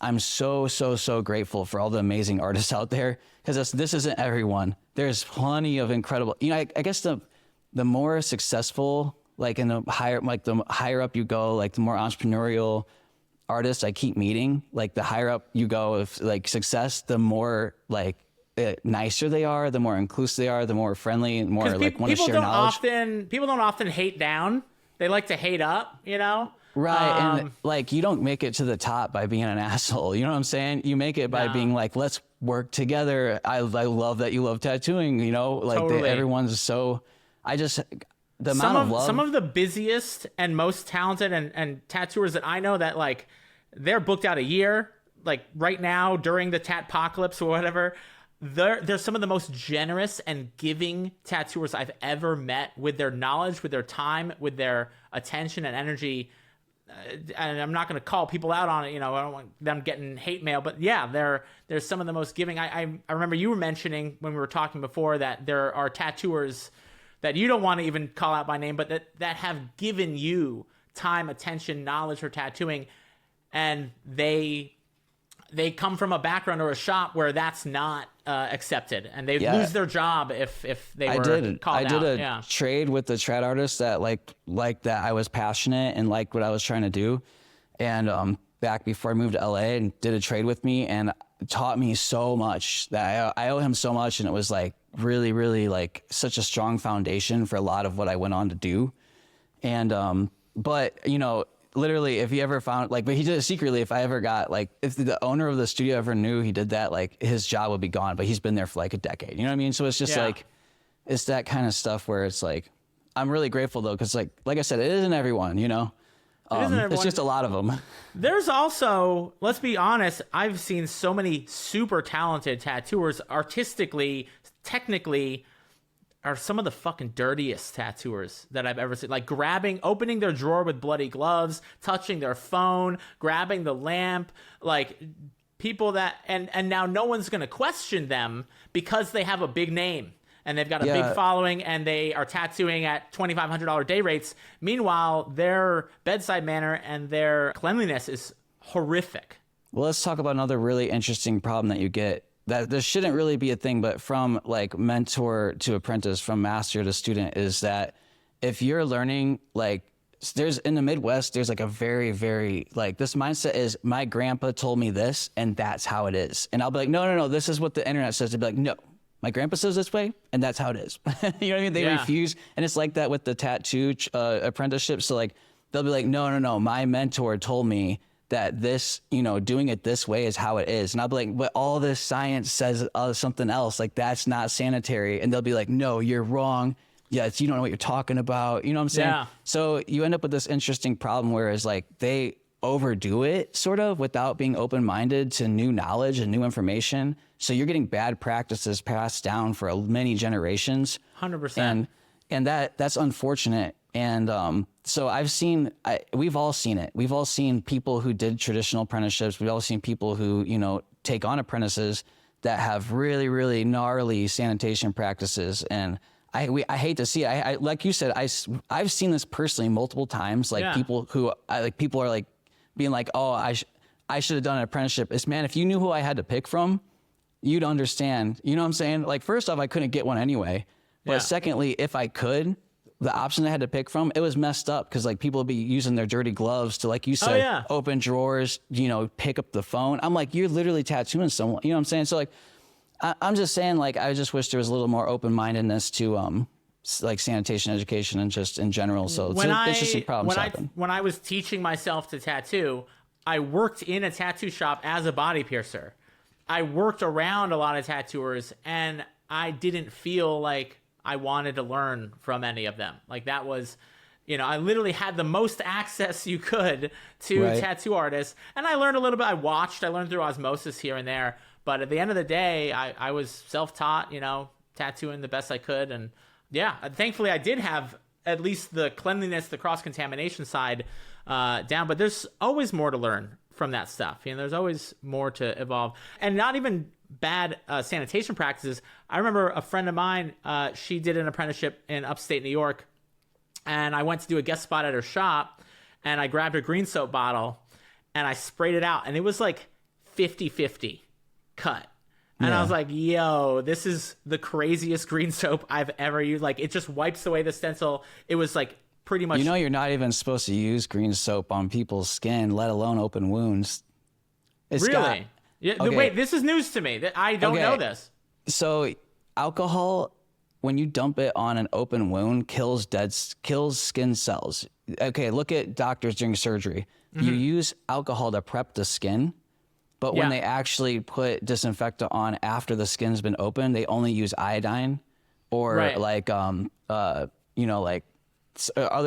I'm so, so, so grateful for all the amazing artists out there, because this isn't everyone. There's plenty of incredible, I guess the more successful, like the higher up you go, like the more entrepreneurial artists I keep meeting, like the higher up you go of like success, the more like nicer they are, the more inclusive they are, the more friendly, more like want to share knowledge. People don't often hate down. They like to hate up, Right. And like, you don't make it to the top by being an asshole. You know what I'm saying? You make it by being like, let's work together. I love that you love tattooing, like totally. Everyone's so, the amount of love. Some of the busiest and most talented and tattooers that I know that like they're booked out a year, like right now during the Tatpocalypse or whatever. They're some of the most generous and giving tattooers I've ever met, with their knowledge, with their time, with their attention and energy. And I'm not going to call people out on it. I don't want them getting hate mail, but yeah, they're some of the most giving. I remember you were mentioning when we were talking before that there are tattooers that you don't want to even call out by name, but that have given you time, attention, knowledge for tattooing, and they come from a background or a shop where that's not accepted, and they lose their job if they were called out. I did a trade with the trad artists that like that I was passionate and liked what I was trying to do, and back before I moved to LA, and did a trade with me and taught me so much that I owe him so much, and it was like really, really like such a strong foundation for a lot of what I went on to do. And but literally, if he ever found but he did it secretly. If I ever got if the owner of the studio ever knew he did that, his job would be gone. But he's been there for like a decade. You know what I mean? So it's just it's that kind of stuff where it's like, I'm really grateful though, because like I said, it isn't everyone. It's just a lot of them. There's also, let's be honest, I've seen so many super talented tattooers, artistically, technically, are some of the fucking dirtiest tattooers that I've ever seen. Like opening their drawer with bloody gloves, touching their phone, grabbing the lamp, like people that, and now no one's going to question them because they have a big name and they've got a big following and they are tattooing at $2,500 day rates. Meanwhile, their bedside manner and their cleanliness is horrific. Well, let's talk about another really interesting problem that you get. That this shouldn't really be a thing, but from like mentor to apprentice, from master to student, is that if you're learning, there's in the Midwest, there's like a very, very this mindset is, my grandpa told me this and that's how it is. And I'll be like, no, this is what the internet says. They'd be like, no, my grandpa says this way and that's how it is. You know what I mean? They refuse. And it's like that with the tattoo apprenticeship. So they'll be like, no, my mentor told me that this, doing it this way is how it is. And I'll be like, but all this science says something else. That's not sanitary. And they'll be like, no, you're wrong. Yeah, you don't know what you're talking about. You know what I'm saying? Yeah. So you end up with this interesting problem, whereas they overdo it sort of without being open-minded to new knowledge and new information. So you're getting bad practices passed down for many generations. 100%. And that's unfortunate. And so we've all seen it. We've all seen people who did traditional apprenticeships. We've all seen people who, take on apprentices that have really, really gnarly sanitation practices. And I hate to see it. I like you said, I've seen this personally multiple times. People who people are being like, oh, I should have done an apprenticeship. Man, if you knew who I had to pick from, you'd understand. You know what I'm saying? First off, I couldn't get one anyway. But secondly, if I could, the option I had to pick from, it was messed up because like people would be using their dirty gloves to, like you said, open drawers, pick up the phone. I'm like, you're literally tattooing someone. You know what I'm saying? So like, I'm just saying, like, I just wish there was a little more open-mindedness to like sanitation education and just in general. So it's interesting problems happen. When I was teaching myself to tattoo, I worked in a tattoo shop as a body piercer. I worked around a lot of tattooers, and I didn't feel like I wanted to learn from any of them. Like that was, I literally had the most access you could to tattoo artists. And I learned a little bit. I learned through osmosis here and there. But at the end of the day, I was self-taught, tattooing the best I could. And yeah, thankfully I did have at least the cleanliness, the cross-contamination side down. But there's always more to learn from that stuff. There's always more to evolve. And not even bad sanitation practices. I remember a friend of mine, she did an apprenticeship in upstate New York, and I went to do a guest spot at her shop, and I grabbed a green soap bottle and I sprayed it out, and it was like 50-50 cut. And I was like, yo, this is the craziest green soap I've ever used. Like, it just wipes away the stencil. It was like pretty much... you're not even supposed to use green soap on people's skin, let alone open wounds. Really? Yeah. Okay. Wait, this is news to me. I don't know this. So alcohol, when you dump it on an open wound, kills skin cells. Okay, look at doctors during surgery. Mm-hmm. You use alcohol to prep the skin, but when they actually put disinfectant on after the skin's been opened, they only use iodine or like other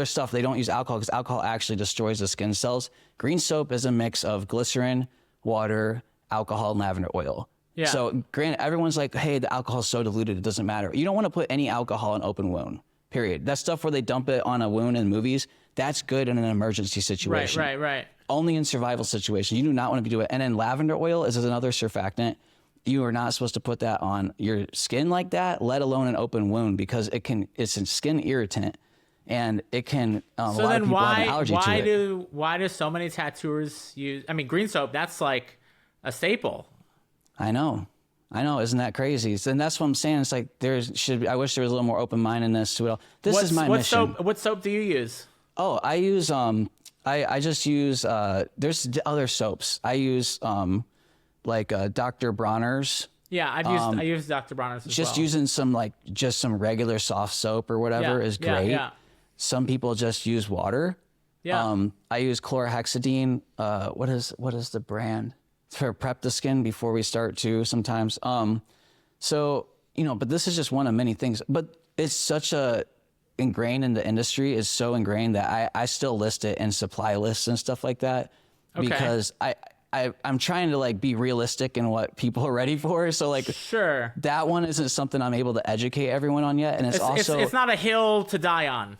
stuff. They don't use alcohol because alcohol actually destroys the skin cells. Green soap is a mix of glycerin, water, alcohol, and lavender oil. Yeah. So granted, everyone's like, hey, the alcohol's so diluted, it doesn't matter. You don't want to put any alcohol in open wound, period. That stuff where they dump it on a wound in movies, that's good in an emergency situation. Right. Only in survival situations. You do not want to do it. And then lavender oil is another surfactant. You are not supposed to put that on your skin like that, let alone an open wound, because it's a skin irritant. And it can, a lot of people have an allergy to it. Why do so many tattooers use, green soap, that's like a staple. I know. Isn't that crazy? And that's what I'm saying. It's like I wish there was a little more open-mindedness to it all. This is my mission. What soap do you use? Oh, I use, I just use, there's other soaps. I use, Dr. Bronner's. Yeah, I use Dr. Bronner's as just well. Using some regular soft soap or whatever is great. Yeah. Some people just use water. Yeah. I use chlorhexidine. What is the brand? For prep the skin before we start to sometimes. So, but this is just one of many things. But it's such a ingrained in the industry, is so ingrained that I still list it in supply lists and stuff like that. Okay. Because I'm trying to be realistic in what people are ready for. So sure, that one isn't something I'm able to educate everyone on yet. And it's not a hill to die on.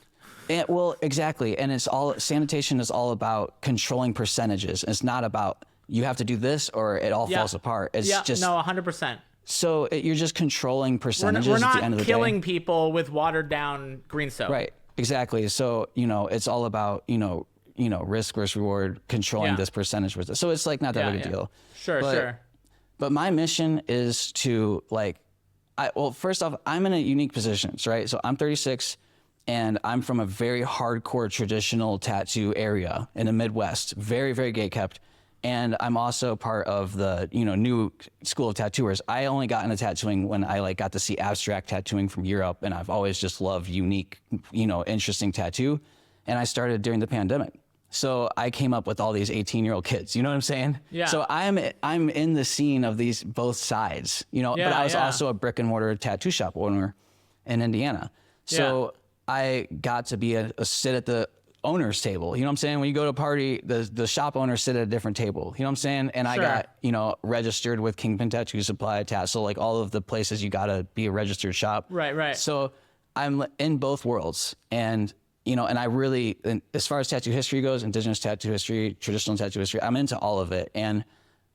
Well, exactly. And sanitation is all about controlling percentages. It's not about you have to do this or it all falls apart. It's just 100%. So you're just controlling percentages at the end of the day. We're not killing people with watered down green soap. Right. Exactly. So, it's all about, risk versus reward, controlling this percentage. So it's not that big a deal. Sure. But my mission is to first off, I'm in a unique position, right? So I'm 36 and I'm from a very hardcore traditional tattoo area in the Midwest, very, very gate kept. And I'm also part of the, new school of tattooers. I only got into tattooing when I got to see abstract tattooing from Europe. And I've always just loved unique, interesting tattoo. And I started during the pandemic. So I came up with all these 18-year-old kids, you know what I'm saying? Yeah. So I'm in the scene of these both sides, but I was also a brick and mortar tattoo shop owner in Indiana. So I got to sit at the owner's table. You know what I'm saying? When you go to a party, the shop owners sit at a different table. You know what I'm saying? And I got, registered with Kingpin Tattoo Supply, Tassel, all of the places you got to be a registered shop. Right. So I'm in both worlds. And, and I really, as far as tattoo history goes, indigenous tattoo history, traditional tattoo history, I'm into all of it. And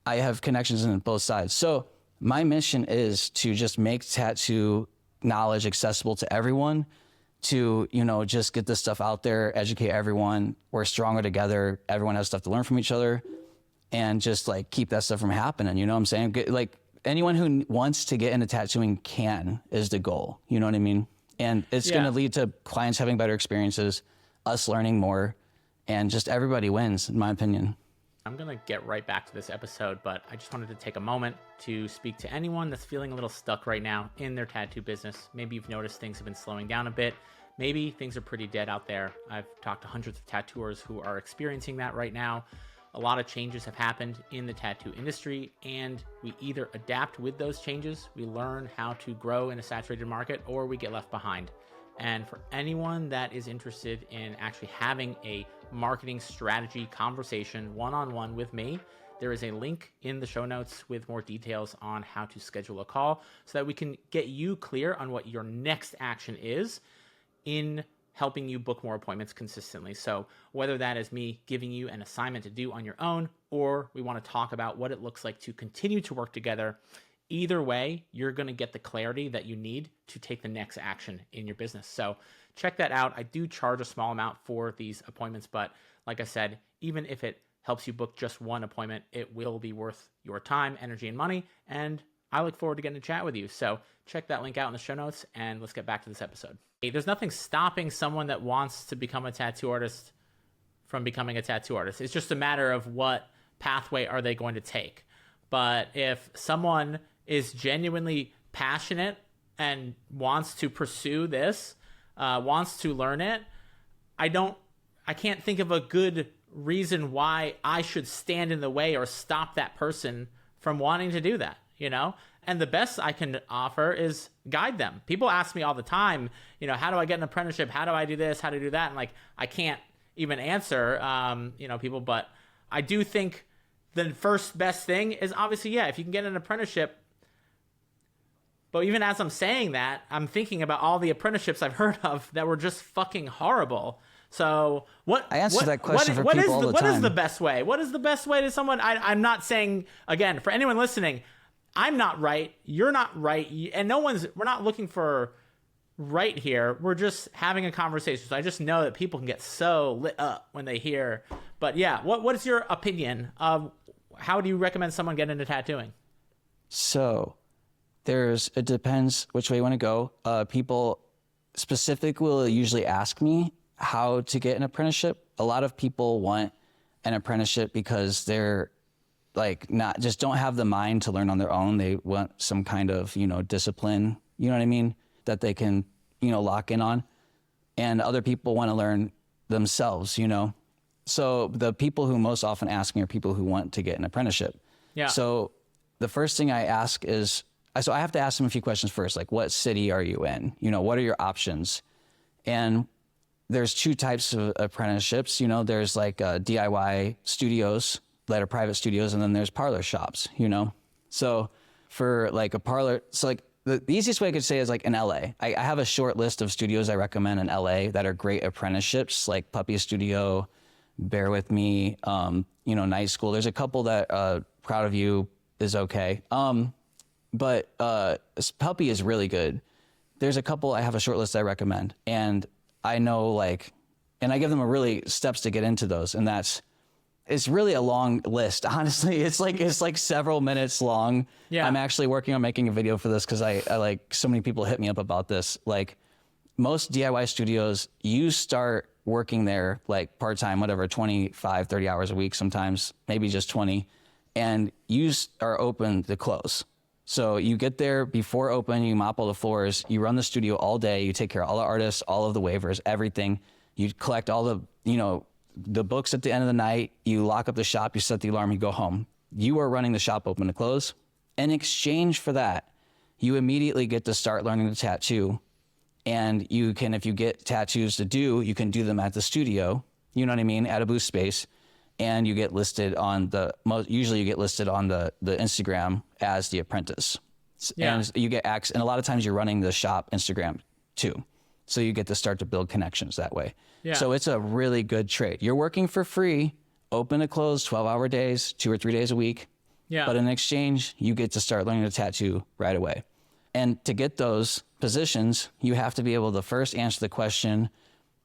I have connections in both sides. So my mission is to just make tattoo knowledge accessible to everyone, to, just get this stuff out there, educate everyone. We're stronger together. Everyone has stuff to learn from each other, and just keep that stuff from happening. You know what I'm saying? Anyone who wants to get into tattooing is the goal. You know what I mean? And it's going to lead to clients having better experiences, us learning more, and just everybody wins, in my opinion. I'm going to get right back to this episode, but I just wanted to take a moment to speak to anyone that's feeling a little stuck right now in their tattoo business. Maybe you've noticed things have been slowing down a bit. Maybe things are pretty dead out there. I've talked to hundreds of tattooers who are experiencing that right now. A lot of changes have happened in the tattoo industry, and we either adapt with those changes, we learn how to grow in a saturated market, or we get left behind. And for anyone that is interested in actually having a marketing strategy conversation one-on-one with me, there is a link in the show notes with more details on how to schedule a call so that we can get you clear on what your next action is in helping you book more appointments consistently. So whether that is me giving you an assignment to do on your own, or we want to talk about what it looks like to continue to work together, either way, you're going to get the clarity that you need to take the next action in your business. So check that out. I do charge a small amount for these appointments, but like I said, even if it helps you book just one appointment, it will be worth your time, energy, and money. And I look forward to getting to chat with you. So check that link out in the show notes, and let's get back to this episode. Hey, there's nothing stopping someone that wants to become a tattoo artist from becoming a tattoo artist. It's just a matter of what pathway are they going to take. But if someone is genuinely passionate and wants to pursue this, wants to learn it, I can't think of a good reason why I should stand in the way or stop that person from wanting to do that, you know? And the best I can offer is guide them. People ask me all the time, you know, how do I get an apprenticeship? How do I do this? How to do that? And like, I can't even answer, people, but I do think the first best thing is obviously, if you can get an apprenticeship. But even as I'm saying that, I'm thinking about all the apprenticeships I've heard of that were just fucking horrible. So I answer that question for people all the time. What is the best way? What is the best way to someone? I'm not saying, again, for anyone listening, I'm not right. You're not right. And we're not looking for right here. We're just having a conversation. So I just know that people can get so lit up when they hear. But yeah, what is your opinion of how do you recommend someone get into tattooing? So it depends which way you want to go. People specific will usually ask me how to get an apprenticeship. A lot of people want an apprenticeship because they're like just don't have the mind to learn on their own. They want some kind of, discipline, you know what I mean? That they can, lock in on. And other people want to learn themselves, So the people who most often ask me are people who want to get an apprenticeship. Yeah. So the first thing I ask is, so I have to ask them a few questions first, like what city are you in? What are your options? And there's two types of apprenticeships. There's like DIY studios that are private studios, and then there's parlor shops, So for like a parlor, so like the easiest way I could say is like in LA. I have a short list of studios I recommend in LA that are great apprenticeships, like Puppy Studio, Bear With Me, Night School. There's a couple that Proud of You is okay. But Puppy is really good. There's a couple, I have a short list I recommend. And I know and I give them really steps to get into those. And it's really a long list. Honestly, it's like several minutes long. Yeah. I'm actually working on making a video for this because I like so many people hit me up about this. Like most DIY studios, you start working there like part-time, whatever, 25, 30 hours a week, sometimes maybe just 20. And you are open to close. So you get there before open, you mop all the floors, you run the studio all day, you take care of all the artists, all of the waivers, everything. You collect all the, the books at the end of the night, you lock up the shop, you set the alarm, you go home. You are running the shop open to close. In exchange for that, you immediately get to start learning to tattoo. And you can, if you get tattoos to do, you can do them at the studio, you know what I mean, at a booth space. And you get listed on usually you get listed on the Instagram as the apprentice. Yeah. And you get access, and a lot of times you're running the shop Instagram too. So you get to start to build connections that way. Yeah. So it's a really good trade. You're working for free, open to close, 12-hour days, 2 or 3 days a week. Yeah. But in exchange, you get to start learning to tattoo right away. And to get those positions, you have to be able to first answer the question,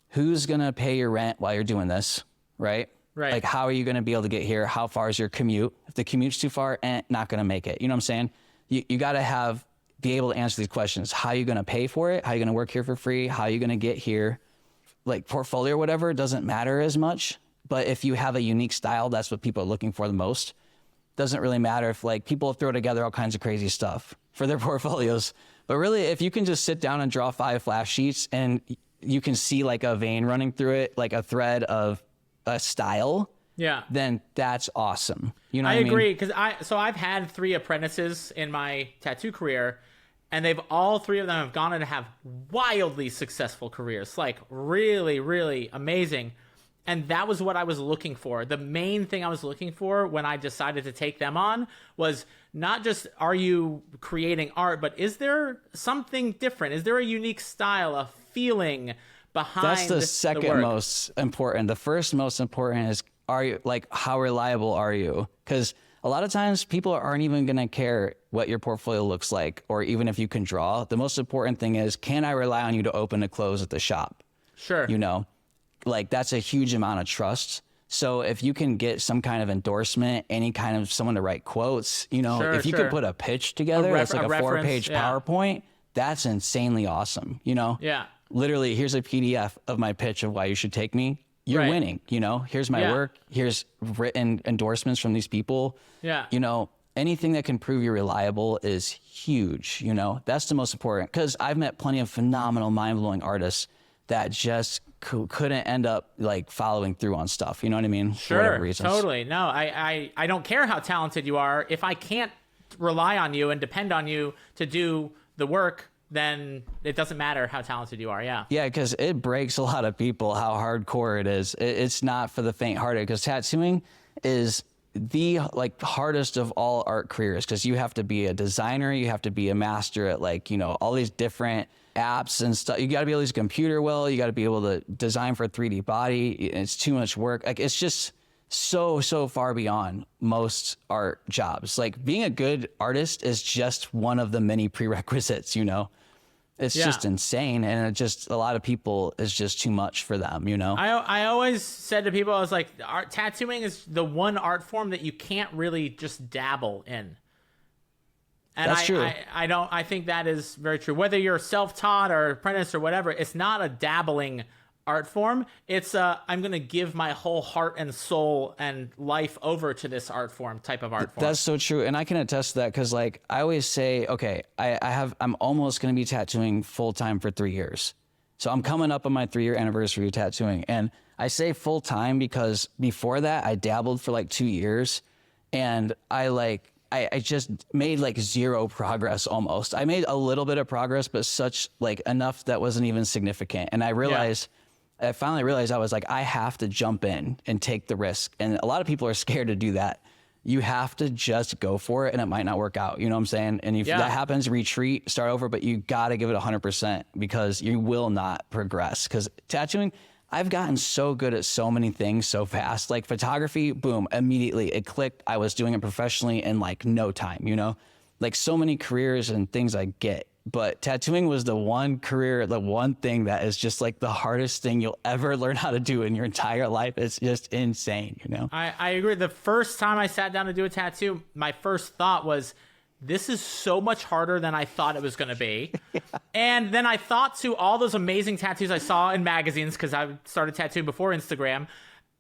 who's going to pay your rent while you're doing this, right? Right. Like, how are you going to be able to get here? How far is your commute? If the commute's too far, not going to make it. You know what I'm saying? You got to have be able to answer these questions. How are you going to pay for it? How are you going to work here for free? How are you going to get here? Like portfolio or whatever doesn't matter as much. But if you have a unique style, that's what people are looking for the most. Doesn't really matter if like people throw together all kinds of crazy stuff for their portfolios. But really, if you can just sit down and draw 5 flash sheets and you can see like a vein running through it, like a thread of a style, then that's awesome. You know what I mean? agree, because I've had 3 apprentices in my tattoo career, and all 3 of them have gone on to have wildly successful careers, like really, really amazing. And that was what I was looking for. The main thing I was looking for when I decided to take them on was not just, are you creating art, but is there something different? Is there a unique style, a feeling behind That's the second work? most important. The first most important is, are you, like, how reliable are you? Because a lot of times people aren't even going to care what your portfolio looks like, or even if you can draw. The most important thing is, can I rely on you to open and close at the shop? Sure. You know, like that's a huge amount of trust. So if you can get some kind of endorsement, any kind of someone to write quotes, you know, if you could put a pitch together, that's like a 4-page PowerPoint, that's insanely awesome. You know, literally, here's a PDF of my pitch of why you should take me. You're winning. You know, here's my work. Here's written endorsements from these people. You know, anything that can prove you're reliable is huge. You know, that's the most important, because I've met plenty of phenomenal, mind-blowing artists that just couldn't end up like following through on stuff. You know what I mean? Sure, for whatever reasons. Totally. No, I don't care how talented you are. If I can't rely on you and depend on you to do the work, then it doesn't matter how talented you are. Yeah. Yeah, because it breaks a lot of people how hardcore it is. It's not for the faint-hearted, because tattooing is the like hardest of all art careers, because you have to be a designer, you have to be a master at like, you know, all these different apps and stuff. You got to be able to use a computer well, you got to be able to design for a 3D body. It's too much work. Like, it's just so far beyond most art jobs. Like, being a good artist is just one of the many prerequisites, you know. It's just insane, and it just, a lot of people, is just too much for them, you know. I always said to people, I was like, tattooing is the one art form that you can't really just dabble in. And That's true. I think that is very true. Whether you're self-taught or apprentice or whatever, it's not a dabbling art form. It's I'm going to give my whole heart and soul and life over to this art form, type of art form. That's so true. And I can attest to that, because like I always say, okay, I'm almost going to be tattooing full time for 3 years. So I'm coming up on my 3-year anniversary of tattooing. And I say full time because before that I dabbled for like 2 years, and I just made like zero progress almost. I made a little bit of progress, but such like enough that wasn't even significant. And I finally realized I was like, I have to jump in and take the risk. And a lot of people are scared to do that. You have to just go for it, and it might not work out. You know what I'm saying? And if that happens, retreat, start over, but you got to give it 100%, because you will not progress. Because tattooing, I've gotten so good at so many things so fast. Like photography, boom, immediately it clicked. I was doing it professionally in like no time, you know? Like so many careers and things I get. But tattooing was the one career, the one thing that is just like the hardest thing you'll ever learn how to do in your entire life. It's just insane, you know? I agree. The first time I sat down to do a tattoo, my first thought was, this is so much harder than I thought it was going to be. And then I thought to all those amazing tattoos I saw in magazines, because I started tattooing before Instagram.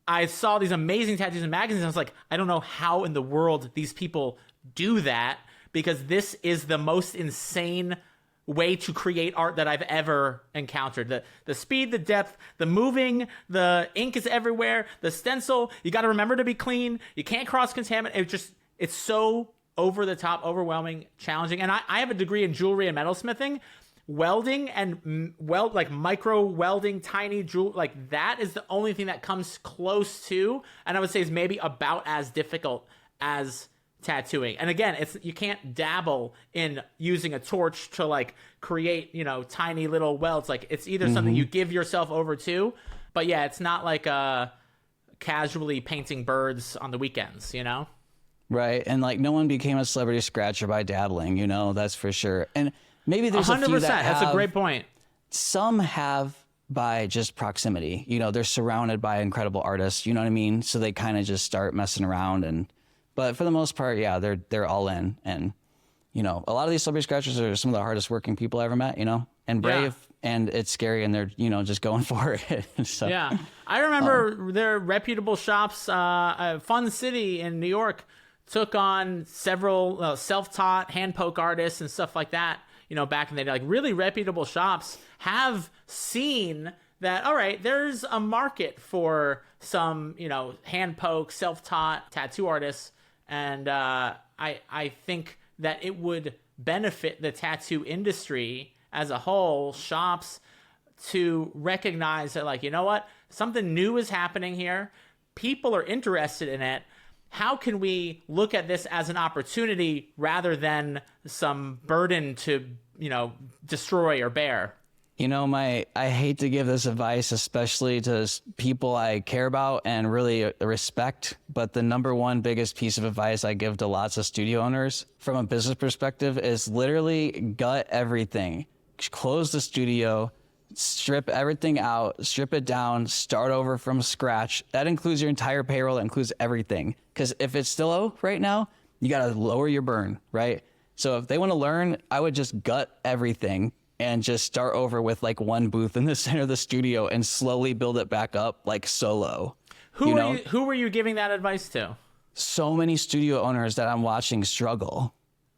I saw these amazing tattoos in magazines. And I was like, I don't know how in the world these people do that, because this is the most insane way to create art that I've ever encountered. The speed, the depth, the moving, the ink is everywhere, the stencil, you got to remember to be clean. You can't cross-contaminate. It's so over the top, overwhelming, challenging. And I have a degree in jewelry and metalsmithing. Welding and like micro welding, tiny jewel, like that is the only thing that comes close to, and I would say is maybe about as difficult as tattooing. And again, you can't dabble in using a torch to like create, you know, tiny little welds. Like, it's either something you give yourself over to, but yeah, it's not like casually painting birds on the weekends, you know? Right. And like, no one became a celebrity scratcher by dabbling, you know, that's for sure. And maybe there's 100%. A few that have, that's a great point. Some have by just proximity, you know, they're surrounded by incredible artists, you know what I mean? So they kind of just start messing around, but for the most part, yeah, they're all in. And you know, a lot of these celebrity scratchers are some of the hardest working people I ever met, you know, and brave, and it's scary, and they're, you know, just going for it. So, yeah. I remember their reputable shops, Fun City in New York took on several self-taught hand poke artists and stuff like that, you know, back in the day. Like, really reputable shops have seen that, all right, there's a market for some, you know, hand poke, self-taught tattoo artists. And I think that it would benefit the tattoo industry as a whole, shops, to recognize that, like, you know what, something new is happening here. People are interested in it. How can we look at this as an opportunity rather than some burden to, you know, destroy or bear? You know, I hate to give this advice, especially to people I care about and really respect, but the number one biggest piece of advice I give to lots of studio owners from a business perspective is literally gut everything. Close the studio, strip everything out, strip it down, start over from scratch. That includes your entire payroll, that includes everything. Because if it's still low right now, you got to lower your burn, right? So if they want to learn, I would just gut everything and just start over with like one booth in the center of the studio and slowly build it back up like solo. Who were you giving that advice to? So many studio owners that I'm watching struggle.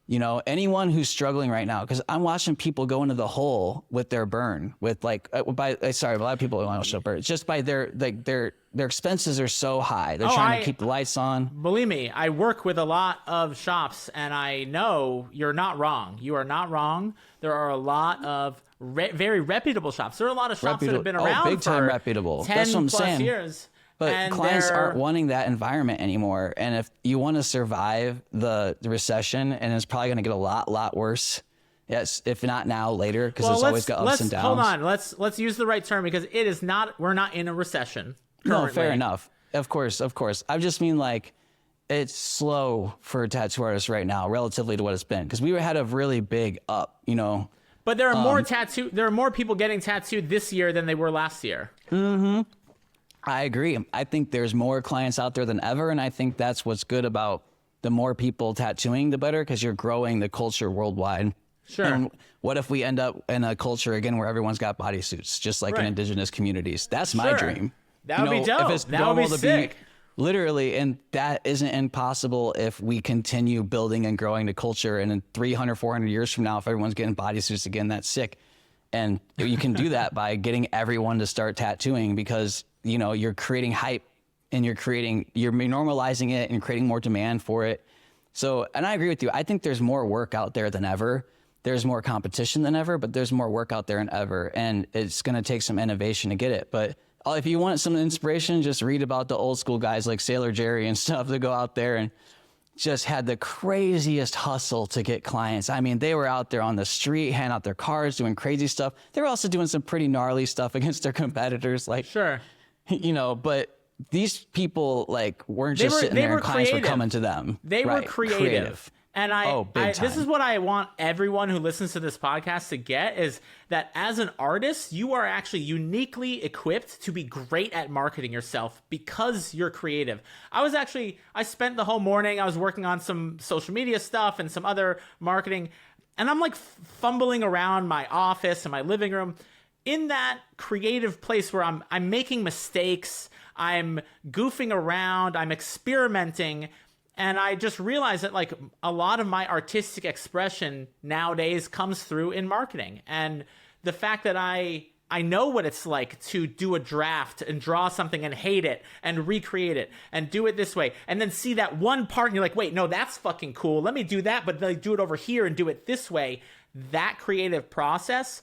You know, anyone who's struggling right now, because I'm watching people go into the hole with their burn, with like, a lot of people don't want to show burn. It's just by their expenses are so high. They're trying to keep the lights on. Believe me, I work with a lot of shops, and I know you're not wrong. You are not wrong. There are a lot of very reputable shops. There are a lot of shops that have been around big time for reputable. 10 That's what I'm plus saying. years. But and clients aren't wanting that environment anymore. And if you want to survive the recession, and it's probably going to get a lot worse. Yes, if not now, later, because it's always got ups and downs. Hold on, let's use the right term, because it is not. We're not in a recession currently. No, fair enough. Of course. I just mean, like, it's slow for tattoo artists right now, relatively to what it's been, because we had a really big up, you know. But there are there are more people getting tattooed this year than they were last year. Mm-hmm. I agree. I think there's more clients out there than ever, and I think that's what's good about the more people tattooing, the better, because you're growing the culture worldwide. Sure. And what if we end up in a culture again where everyone's got bodysuits, just like in indigenous communities? That's my dream. That would be dope. That would be sick. Literally, and that isn't impossible if we continue building and growing the culture. And in 300, 400 years from now, if everyone's getting bodysuits again, that's sick. And you can do that by getting everyone to start tattooing, because, you know, you're creating hype, and you're normalizing it and creating more demand for it. So, and I agree with you. I think there's more work out there than ever. There's more competition than ever, but there's more work out there than ever. And it's going to take some innovation to get it. But if you want some inspiration, just read about the old school guys like Sailor Jerry and stuff that go out there and just had the craziest hustle to get clients. I mean, they were out there on the street, handing out their cards, doing crazy stuff. They were also doing some pretty gnarly stuff against their competiters. Like, sure. You know, but these people, like, weren't just sitting there and clients were coming to them. They were creative. And this is what I want everyone who listens to this podcast to get, is that as an artist, you are actually uniquely equipped to be great at marketing yourself because you're creative. I spent the whole morning, I was working on some social media stuff and some other marketing, and I'm like fumbling around my office and my living room in that creative place where I'm making mistakes, I'm goofing around, I'm experimenting. And I just realized that, like, a lot of my artistic expression nowadays comes through in marketing. And the fact that I know what it's like to do a draft and draw something and hate it and recreate it and do it this way, and then see that one part and you're like, wait, no, that's fucking cool. Let me do that, but like, do it over here and do it this way. That creative process,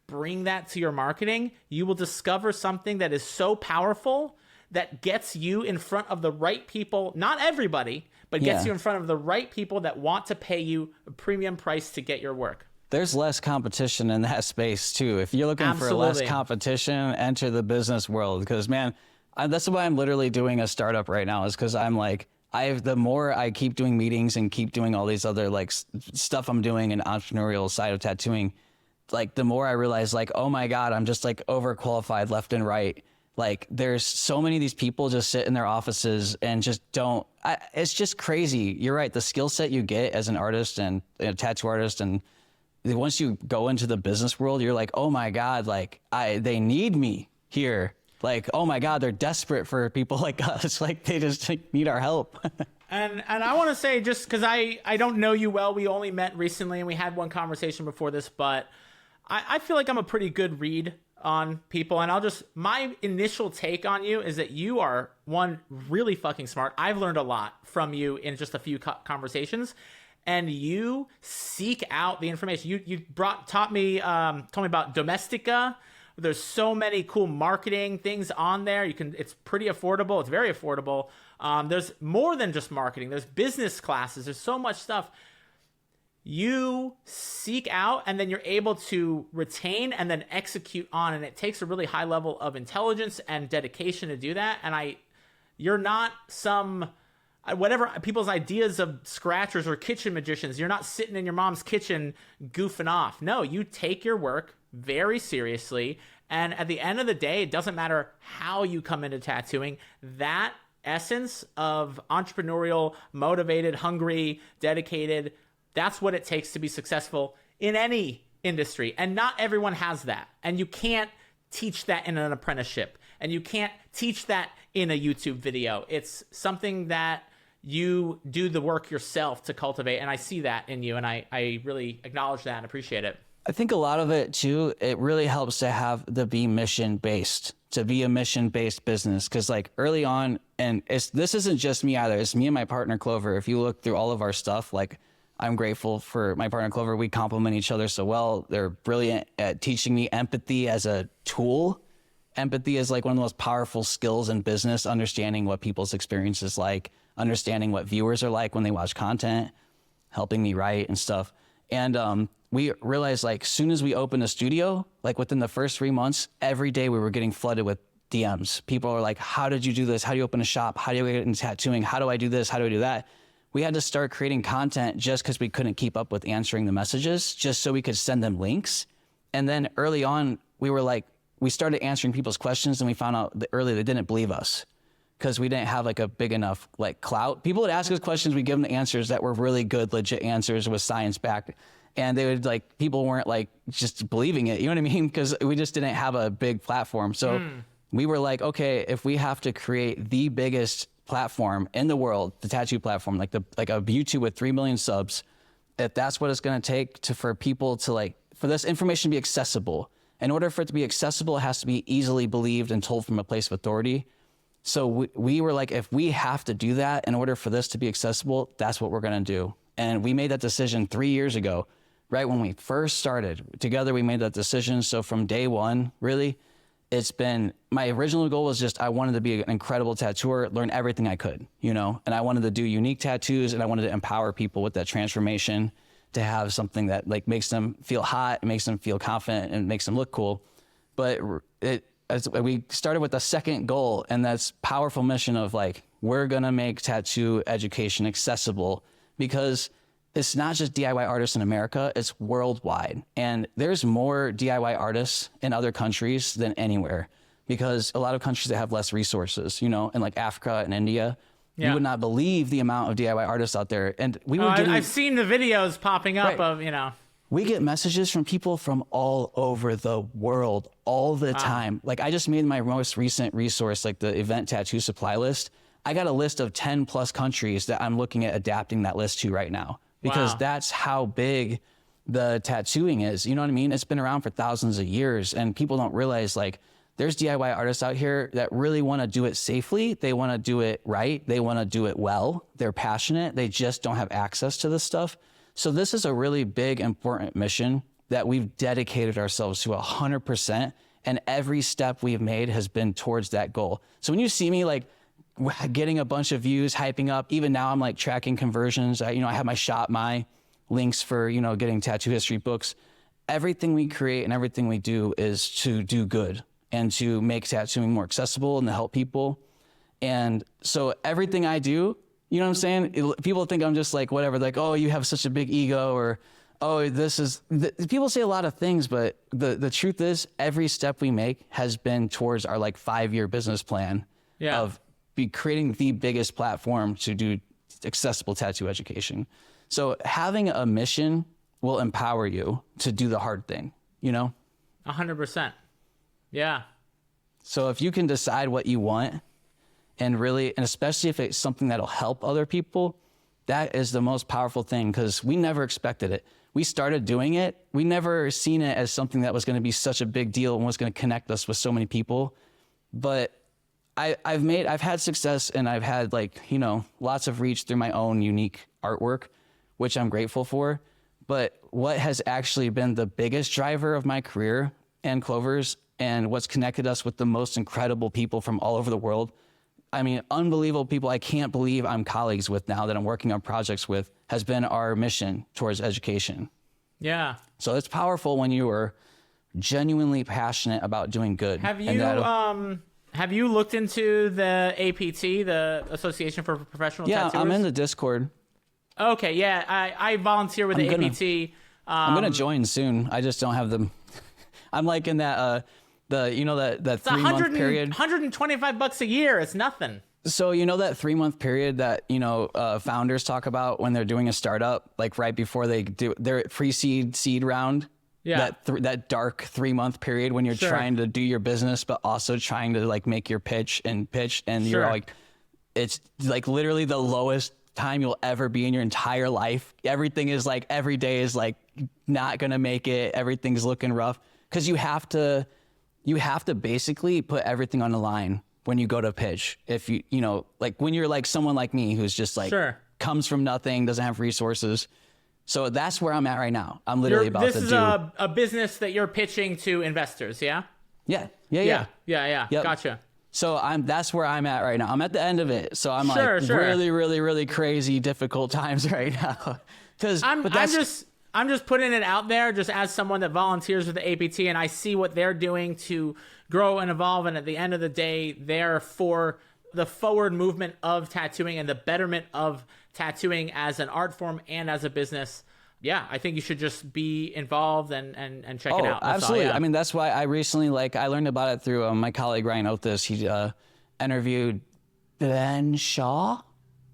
bring that to your marketing. You will discover something that is so powerful that gets you in front of the right people, not everybody, but gets you in front of the right people that want to pay you a premium price to get your work. There's less competition in that space too. If you're looking for less competition, enter the business world. Because, man, that's why I'm literally doing a startup right now, is because I'm like, the more I keep doing meetings and keep doing all these other like stuff I'm doing in entrepreneurial side of tattooing, like the more I realize, like, oh my God, I'm just like overqualified left and right. Like there's so many of these people just sit in their offices and just don't, it's just crazy. You're right. The skill set you get as an artist and a tattoo artist, and once you go into the business world, you're like, oh my God, like they need me here. Like, oh my God, they're desperate for people like us. Like they just need our help. And I want to say, just because I don't know you well, we only met recently and we had one conversation before this, but I feel like I'm a pretty good read on people. And my initial take on you is that you are, one, really fucking smart. I've learned a lot from you in just a few conversations, and you seek out the information. You told me about Domestika. There's so many cool marketing things on there. It's pretty affordable. It's very affordable. There's more than just marketing. There's business classes. There's so much stuff. You seek out, and then you're able to retain and then execute on. And it takes a really high level of intelligence and dedication to do that. And you're not some, whatever people's ideas of scratchers or kitchen magicians. You're not sitting in your mom's kitchen goofing off. No, you take your work very seriously. And at the end of the day, it doesn't matter how you come into tattooing. That essence of entrepreneurial, motivated, hungry, dedicated, that's what it takes to be successful in any industry. And not everyone has that. And you can't teach that in an apprenticeship. And you can't teach that in a YouTube video. It's something that you do the work yourself to cultivate. And I see that in you. And I really acknowledge that and appreciate it. I think a lot of it too, it really helps to be mission-based, to be a mission-based business. Cause like early on, and this isn't just me either, it's me and my partner Clover. If you look through all of our stuff, like I'm grateful for my partner Clover. We complement each other so well. They're brilliant at teaching me empathy as a tool. Empathy is like one of the most powerful skills in business, understanding what people's experience is like, understanding what viewers are like when they watch content, helping me write and stuff. And we realized like soon as we opened a studio, like within the first 3 months, every day we were getting flooded with DMs. People are like, how did you do this? How do you open a shop? How do you get into tattooing? How do I do this? How do I do that? We had to start creating content just because we couldn't keep up with answering the messages, just so we could send them links. And then early on, we started answering people's questions, and we found out that early they didn't believe us because we didn't have like a big enough like clout. People would ask us questions, we give them the answers that were really good, legit answers with science backed. And they would like, people weren't like just believing it, you know what I mean? Because we just didn't have a big platform. So we were like, okay, if we have to create the biggest platform in the world, the tattoo platform, like a YouTube with 3 million subs, if that's what it's going to take for people to for this information to be accessible. In order for it to be accessible, it has to be easily believed and told from a place of authority. So we were like, if we have to do that in order for this to be accessible, that's what we're going to do. And we made that decision 3 years ago, right when we first started. Together, we made that decision. So from day one, really, it's been, my original goal was just, I wanted to be an incredible tattooer, learn everything I could, and I wanted to do unique tattoos, and I wanted to empower people with that transformation to have something that like makes them feel hot, makes them feel confident, and makes them look cool. But we started with the second goal, and that's powerful mission of like, we're gonna make tattoo education accessible, because it's not just DIY artists in America, it's worldwide. And there's more DIY artists in other countries than anywhere, because a lot of countries that have less resources, in like Africa and India, you would not believe the amount of DIY artists out there. And I've seen the videos popping up of, We get messages from people from all over the world all the time. Like I just made my most recent resource, like the event tattoo supply list. I got a list of 10 plus countries that I'm looking at adapting that list to right now, because that's how big the tattooing is. You know what I mean? It's been around for thousands of years, and people don't realize like there's DIY artists out here that really want to do it safely. They want to do it right. They want to do it well. They're passionate. They just don't have access to this stuff. So this is a really big, important mission that we've dedicated ourselves to 100%. And every step we've made has been towards that goal. So when you see me like getting a bunch of views, hyping up, even now I'm like tracking conversions. I have my shop, my links for, getting tattoo history books. Everything we create and everything we do is to do good and to make tattooing more accessible and to help people. And so everything I do, you know what I'm saying? People think I'm just like, whatever, like, oh, you have such a big ego, or, oh, people say a lot of things, but the truth is every step we make has been towards our like 5-year business plan of creating the biggest platform to do accessible tattoo education. So having a mission will empower you to do the hard thing, 100%. Yeah. So if you can decide what you want and especially if it's something that'll help other people, that is the most powerful thing, because we never expected it. We started doing it. We never seen it as something that was going to be such a big deal and was going to connect us with so many people. But I've had success, and I've had lots of reach through my own unique artwork, which I'm grateful for. But what has actually been the biggest driver of my career and Clover's, and what's connected us with the most incredible people from all over the world, I mean, unbelievable people I can't believe I'm colleagues with now that I'm working on projects with, has been our mission towards education. Yeah. So it's powerful when you are genuinely passionate about doing good. Have you looked into the APT, the Association for Professional Tattooers? Yeah, I'm in the Discord. Okay, yeah, I volunteer with the APT. I'm gonna join soon. I just don't have them. I'm like in that that 3-month period. $125 a year. It's nothing. So that 3-month period that founders talk about when they're doing a startup, like right before they do their pre-seed seed round. Yeah. That dark 3-month period when you're trying to do your business, but also trying to like make your pitch, and you're like, it's like literally the lowest time you'll ever be in your entire life. Everything is like, every day is like not gonna make it. Everything's looking rough because you have to basically put everything on the line when you go to pitch. If like when you're like someone like me who's just like comes from nothing, doesn't have resources. So that's where I'm at right now. I'm literally This is a business that you're pitching to investors, yeah? Yeah. Yep. Gotcha. So that's where I'm at right now. I'm at the end of it. So I'm really, really, really crazy, difficult times right now. I'm just putting it out there just as someone that volunteers with the APT, and I see what they're doing to grow and evolve. And at the end of the day, they're for the forward movement of tattooing and the betterment of tattooing as an art form and as a business. Yeah, I think you should just be involved and check it out. That's absolutely. I mean, that's why I recently, I learned about it through my colleague, Ryan Roi. He interviewed Ben Shaw.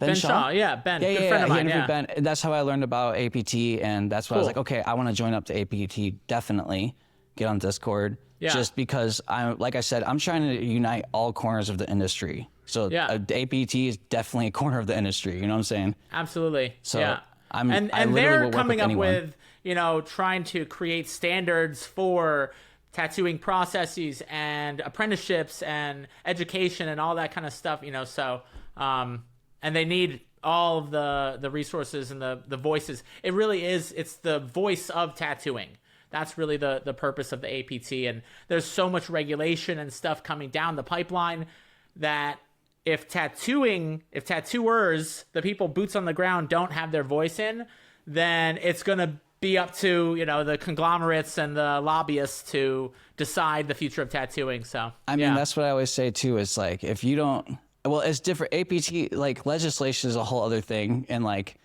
Ben Shaw, yeah, Ben. Good friend of mine, he interviewed Ben. That's how I learned about APT, and that's why I was like, okay, I want to join up to APT, definitely. Get on Discord. Yeah. Just because, like I said, I'm trying to unite all corners of the industry. So APT is definitely a corner of the industry, you know what I'm saying? Absolutely, so yeah. And they're coming up with, trying to create standards for tattooing processes and apprenticeships and education and all that kind of stuff, so, and they need all of the resources and the voices. It really is, it's the voice of tattooing. That's really the purpose of the APT. And there's so much regulation and stuff coming down the pipeline that if tattooers, the people boots on the ground, don't have their voice in, then it's going to be up to, the conglomerates and the lobbyists to decide the future of tattooing. So, I mean, that's what I always say too, is like, if you don't, well, it's different. APT, like legislation is a whole other thing. And like,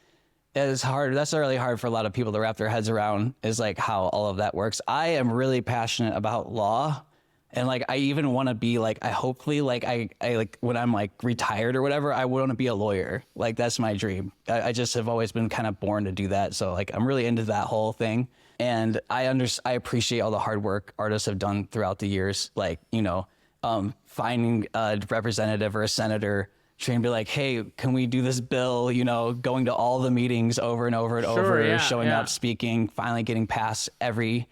it's hard. That's really hard for a lot of people to wrap their heads around, is like how all of that works. I am really passionate about law. And like, I even want to be like, I hopefully like, I like when I'm like retired or whatever, I want to be a lawyer. Like, that's my dream. I just have always been kind of born to do that. So like, I'm really into that whole thing. And I appreciate all the hard work artists have done throughout the years. Like, finding a representative or a senator, trying to be like, hey, can we do this bill? Going to all the meetings over and over and over, showing up, speaking, finally getting past every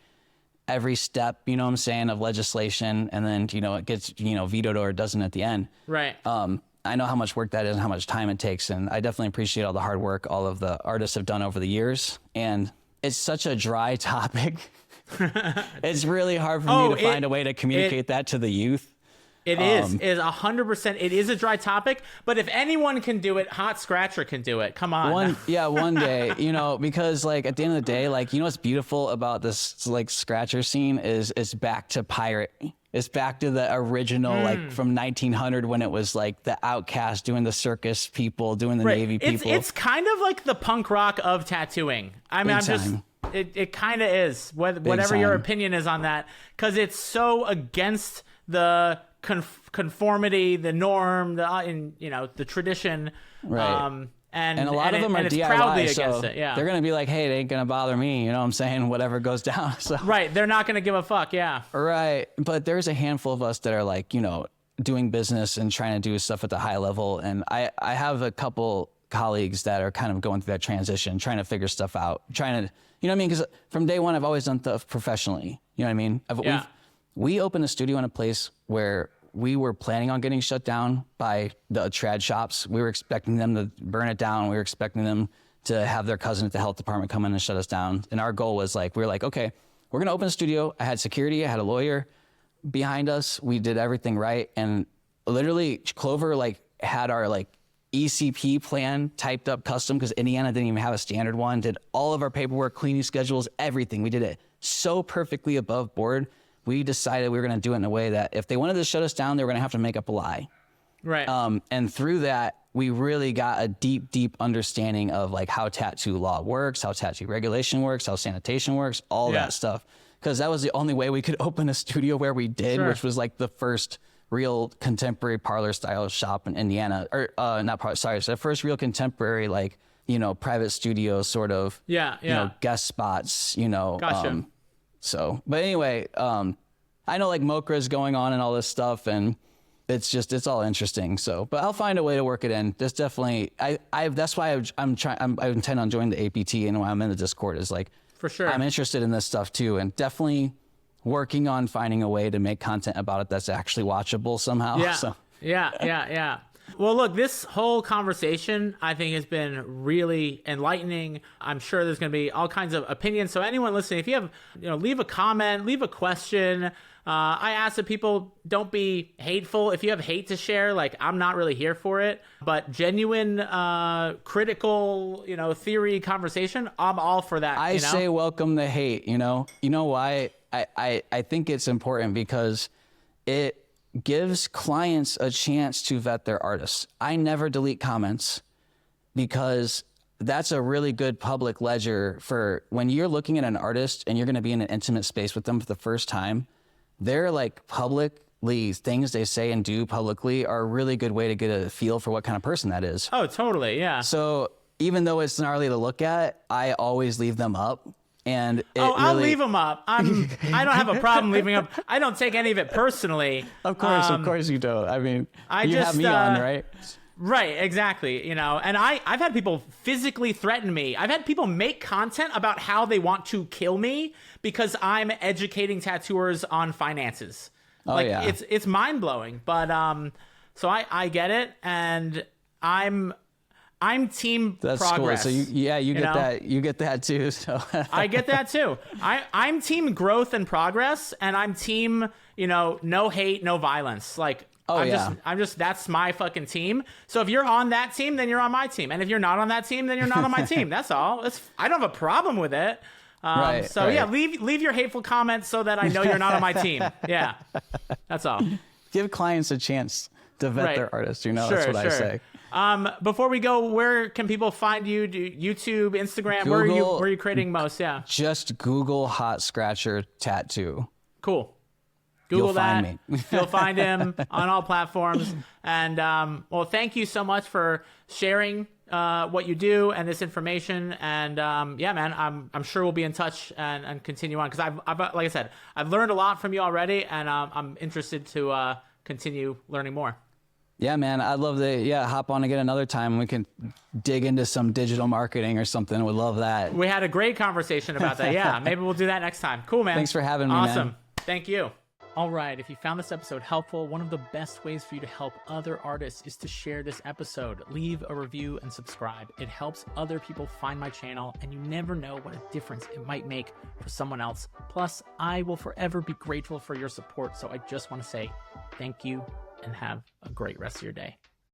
step, you know what I'm saying, of legislation, and then, it gets, vetoed or it doesn't at the end. Right. I know how much work that is and how much time it takes, and I definitely appreciate all the hard work all of the artists have done over the years. And it's such a dry topic. It's really hard for me to find a way to communicate that to the youth. It is 100%. It is a dry topic, but if anyone can do it, Hot Scratcher can do it. Come on. One day, because like at the end of the day, like, what's beautiful about this like scratcher scene is it's back to pirate. It's back to the original, like from 1900 when it was like the outcast doing the circus people, doing the Navy people. It's kind of like the punk rock of tattooing. I mean, it kind of is. Whatever your opinion is on that, because it's so against the conformity, the norm, the tradition. Right. And a lot of them are DIY, proudly so against it. Yeah. They're going to be like, hey, it ain't going to bother me. You know what I'm saying? Whatever goes down. So. Right. They're not going to give a fuck. Yeah. Right. But there's a handful of us that are like, doing business and trying to do stuff at the high level. And I have a couple colleagues that are kind of going through that transition, trying to figure stuff out, trying to, you know what I mean? Because from day one, I've always done stuff professionally. You know what I mean? We opened a studio in a place where we were planning on getting shut down by the trad shops. We were expecting them to burn it down. We were expecting them to have their cousin at the health department come in and shut us down. And our goal was we were like, okay, we're going to open a studio. I had security. I had a lawyer behind us. We did everything right. And literally Clover had our ECP plan typed up custom because Indiana didn't even have a standard one, did all of our paperwork, cleaning schedules, everything. We did it so perfectly above board. We decided we were going to do it in a way that if they wanted to shut us down, they were going to have to make up a lie. Right. And through that, we really got a deep, deep understanding of how tattoo law works, how tattoo regulation works, how sanitation works, all that stuff. Because that was the only way we could open a studio where we did, which was the first real contemporary parlor style shop in Indiana, or the first real contemporary private studio sort of guest spots. Gotcha. But anyway, I know Mokra is going on and all this stuff, and it's all interesting. So, but I'll find a way to work it in. There's definitely that's why I intend on joining the APT, and why I'm in the Discord is for sure. I'm interested in this stuff too, and definitely working on finding a way to make content about it that's actually watchable somehow. Yeah. So. Yeah. Well, look, this whole conversation, I think, has been really enlightening. I'm sure there's going to be all kinds of opinions. So anyone listening, if you have, leave a comment, leave a question. I ask that people don't be hateful. If you have hate to share, I'm not really here for it. But genuine, critical, theory conversation, I'm all for that. I say welcome the hate, You know why? I think it's important because it gives clients a chance to vet their artists. I never delete comments because that's a really good public ledger for when you're looking at an artist and you're going to be in an intimate space with them for the first time. They're publicly things they say and do publicly are a really good way to get a feel for what kind of person that is. Oh, totally. Yeah. So even though it's gnarly to look at, I always leave them up. And I'll leave them up. I don't have a problem leaving up. I don't take any of it personally. Of course you don't. I mean, you have me on, right? Right, exactly. And I've had people physically threaten me. I've had people make content about how they want to kill me because I'm educating tattooers on finances. It's mind blowing. But so I get it, and I'm team That's progress. Cool. So you get that. You get that too. So I get that too. I'm team growth and progress, and I'm team, no hate, no violence. I'm just that's my fucking team. So if you're on that team, then you're on my team. And if you're not on that team, then you're not on my team. That's all. I don't have a problem with it. Yeah, leave your hateful comments so that I know you're not on my team. Yeah. That's all. Give clients a chance to vet their artists, that's what I say. Before we go, where can people find you? YouTube, Instagram? Where are you creating most? Yeah. Just Google Hot Scratcher Tattoo. Cool. Google You'll that. Find me. You'll find him on all platforms. And well, thank you so much for sharing what you do and this information. And yeah, man, I'm sure we'll be in touch and continue on, because I've like I said, I've learned a lot from you already, and I'm interested to continue learning more. Yeah, man, I'd love to hop on again another time. We can dig into some digital marketing or something. Would love that. We had a great conversation about that. Yeah, maybe we'll do that next time. Cool, man. Thanks for having me, Awesome. Man. Thank you. All right, if you found this episode helpful, one of the best ways for you to help other artists is to share this episode. Leave a review and subscribe. It helps other people find my channel, and you never know what a difference it might make for someone else. Plus, I will forever be grateful for your support, so I just want to say thank you and have a great rest of your day.